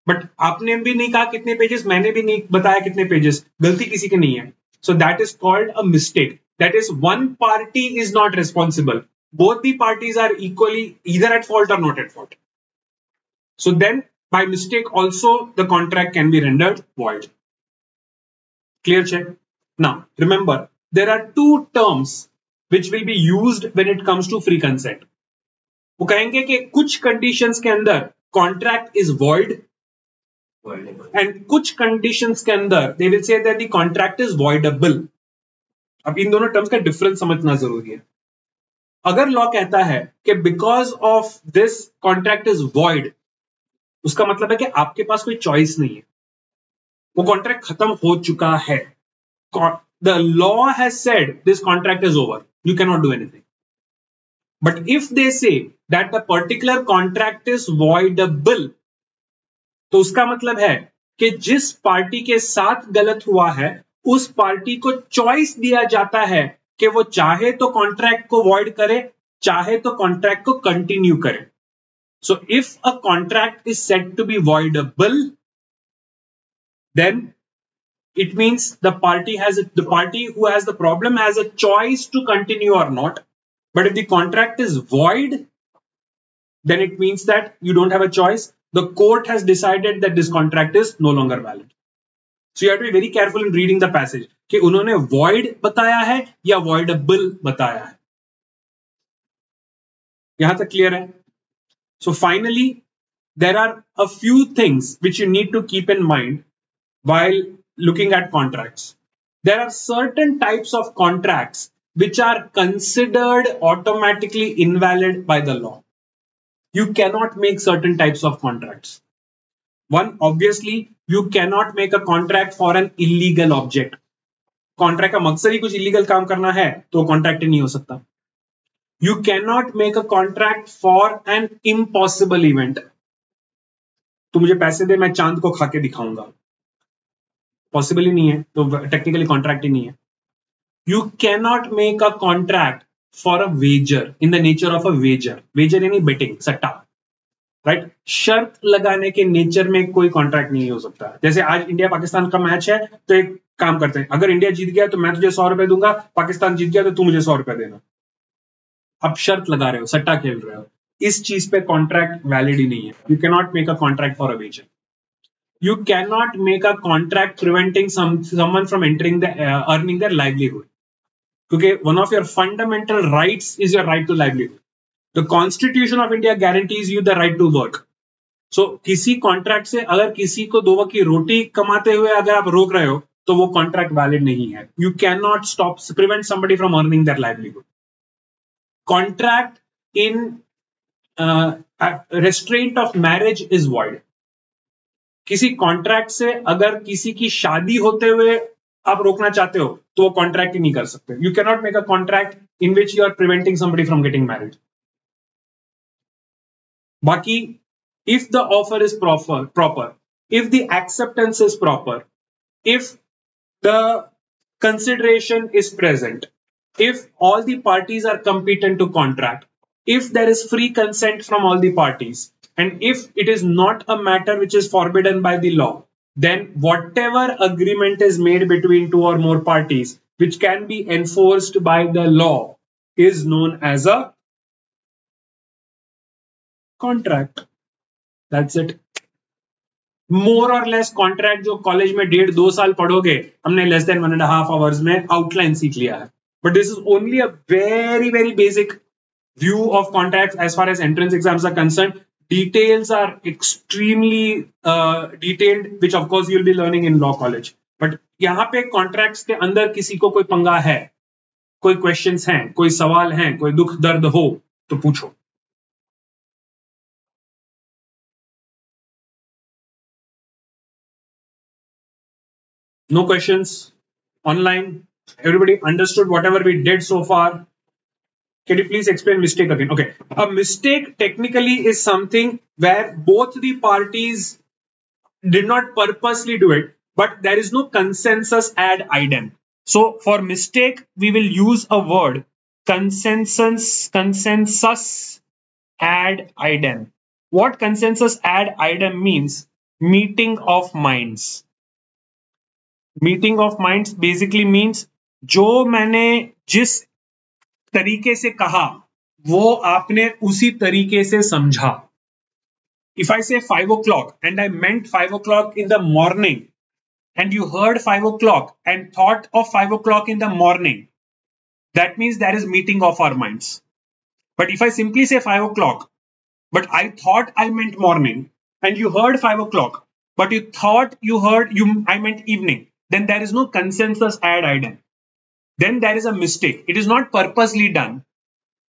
[SPEAKER 1] But आपने भी नहीं कहा कितने पेजेस, मैंने भी नहीं बताया कितने पेजेस, गलती किसी की नहीं है. So that is called a mistake. That is one party is not responsible, both the parties are equally either at fault or not at fault. So then, by mistake also, the contract can be rendered void. Clear, check? Now, remember, there are two terms which will be used when it comes to free consent. वो कहेंगे कि कुछ conditions के अंदर contract is void, and कुछ conditions के अंदर they will say that the contract is voidable. अब इन दोनों terms का difference समझना जरूरी है. अगर law कहता है कि because of this contract is void, उसका मतलब है कि आपके पास कोई चॉइस नहीं है, वो कॉन्ट्रैक्ट खत्म हो चुका है. The law has said this contract is over, you can not do anything. But if they say that the particular contract is voidable, तो उसका मतलब है कि जिस पार्टी के साथ गलत हुआ है उस पार्टी को चॉइस दिया जाता है कि वो चाहे तो कॉन्ट्रैक्ट को वॉइड करे, चाहे तो कॉन्ट्रैक्ट को कंटिन्यू करे. So if a contract is said to be voidable, then it means the party who has the problem has a choice to continue or not. But if the contract is void, then it means that you don't have a choice. The court has decided that this contract is no longer valid. So you have to be very careful in reading the passage कि उन्होंने void बताया है या voidable बताया है. यहां तक clear है? So finally, there are a few things which you need to keep in mind while looking at contracts. There are certain types of contracts which are considered automatically invalid by the law. You cannot make certain types of contracts. One, obviously, you cannot make a contract for an illegal object. Contract का मकसद ही कुछ illegal काम करना है तो contract ही नहीं हो सकता. You cannot make a contract for an impossible event. तू मुझे पैसे दे, मैं चांद को खा के दिखाऊंगा, पॉसिबल ही नहीं है, तो टेक्निकली कॉन्ट्रैक्ट ही नहीं है. You cannot make a contract for a wager in the nature of a wager. Wager यानी बेटिंग, सट्टा, राइट? शर्त लगाने के नेचर में कोई कॉन्ट्रैक्ट नहीं हो सकता. जैसे आज इंडिया पाकिस्तान का मैच है तो एक काम करते हैं, अगर इंडिया जीत गया तो मैं तुझे 100 रुपए दूंगा, पाकिस्तान जीत गया तो तू मुझे 100 रुपए देना. अब शर्त लगा रहे हो, सट्टा खेल रहे हो. इस चीज पे कॉन्ट्रैक्ट वैलिड ही नहीं है. You can not make a contract for a wager. You can not make a contract preventing someone from entering the earning their livelihood, क्योंकि one of your fundamental rights is your right to livelihood. The constitution of India guarantees you the right to work. So किसी contract से अगर किसी को 2 वक्त की रोटी कमाते हुए अगर आप रोक रहे हो तो वो कॉन्ट्रैक्ट वैलिड नहीं है. You can not stop prevent somebody from earning their livelihood. Contract in restraint of marriage is void. किसी कॉन्ट्रैक्ट से अगर किसी की शादी होते हुए आप रोकना चाहते हो तो वो कॉन्ट्रैक्ट ही नहीं कर सकते. You can not make a contract in which you are preventing somebody from getting married. बाकी if the offer is proper, if the acceptance is proper, if the consideration is present, if all the parties are competent to contract, if there is free consent from all the parties, and if it is not a matter which is forbidden by the law, then whatever agreement is made between 2 or more parties which can be enforced by the law is known as a contract. That's it. More or less contract जो college में 1.5-2 साल पढ़ोगे, हमने less than 1.5 hours में outline सीख लिया है. But this is only a very, very basic view of contracts as far as entrance exams are concerned. details are extremely detailed, which of course you'll be learning in law college. But यहाँ पे contracts के अंदर किसी को कोई पंगा है, कोई questions हैं, कोई सवाल हैं, कोई दुख दर्द हो तो पूछो. No questions online. Everybody understood whatever we did so far? Can you please explain mistake again? Okay. A mistake technically is something where both the parties did not purposely do it, but there is no consensus ad idem. So for mistake, we will use a word consensus ad idem. What consensus ad idem means? Meeting of minds. Meeting of minds basically means जो मैंने जिस तरीके से कहा वो आपने उसी तरीके से समझा. If I say 5 o'clock and I meant 5 o'clock in the morning and you heard 5 o'clock and thought of 5 o'clock in the morning, that means there is meeting of our minds. But if I simply say 5 o'clock, but I thought I meant morning and you heard 5 o'clock, but you thought I meant evening, then there is no consensus ad idem. Then there is a mistake. It is not purposely done,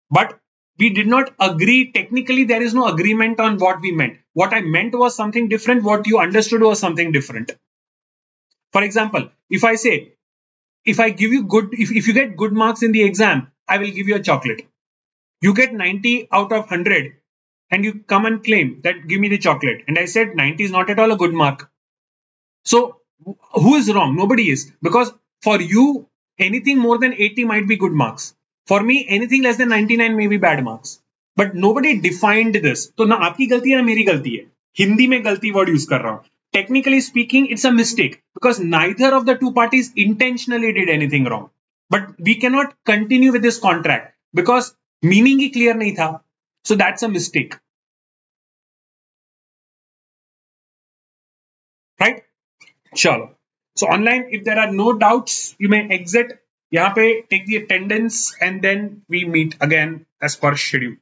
[SPEAKER 1] but we did not agree. Technically, there is no agreement on what we meant. What I meant was something different. What you understood was something different. For example, if I say, if I give you if you get good marks in the exam, I will give you a chocolate. You get 90 out of 100 and you come and claim that give me the chocolate. And I said 90 is not at all a good mark. So who is wrong? Nobody is, because for you anything more than 80 might be good marks. For me anything less than 99 may be bad marks. But nobody defined this. तो ना आपकी गलती है ना मेरी गलती है. हिंदी में गलती वर्ड यूज कर रहा हूं. Technically speaking, it's a mistake because neither of the two parties intentionally did anything wrong. But we cannot continue with this contract because meaning he clear नहीं था. So that's a mistake. Right? चलो. So online, if there are no doubts, you may exit. यहाँ पे take the attendance and then we meet again as per schedule.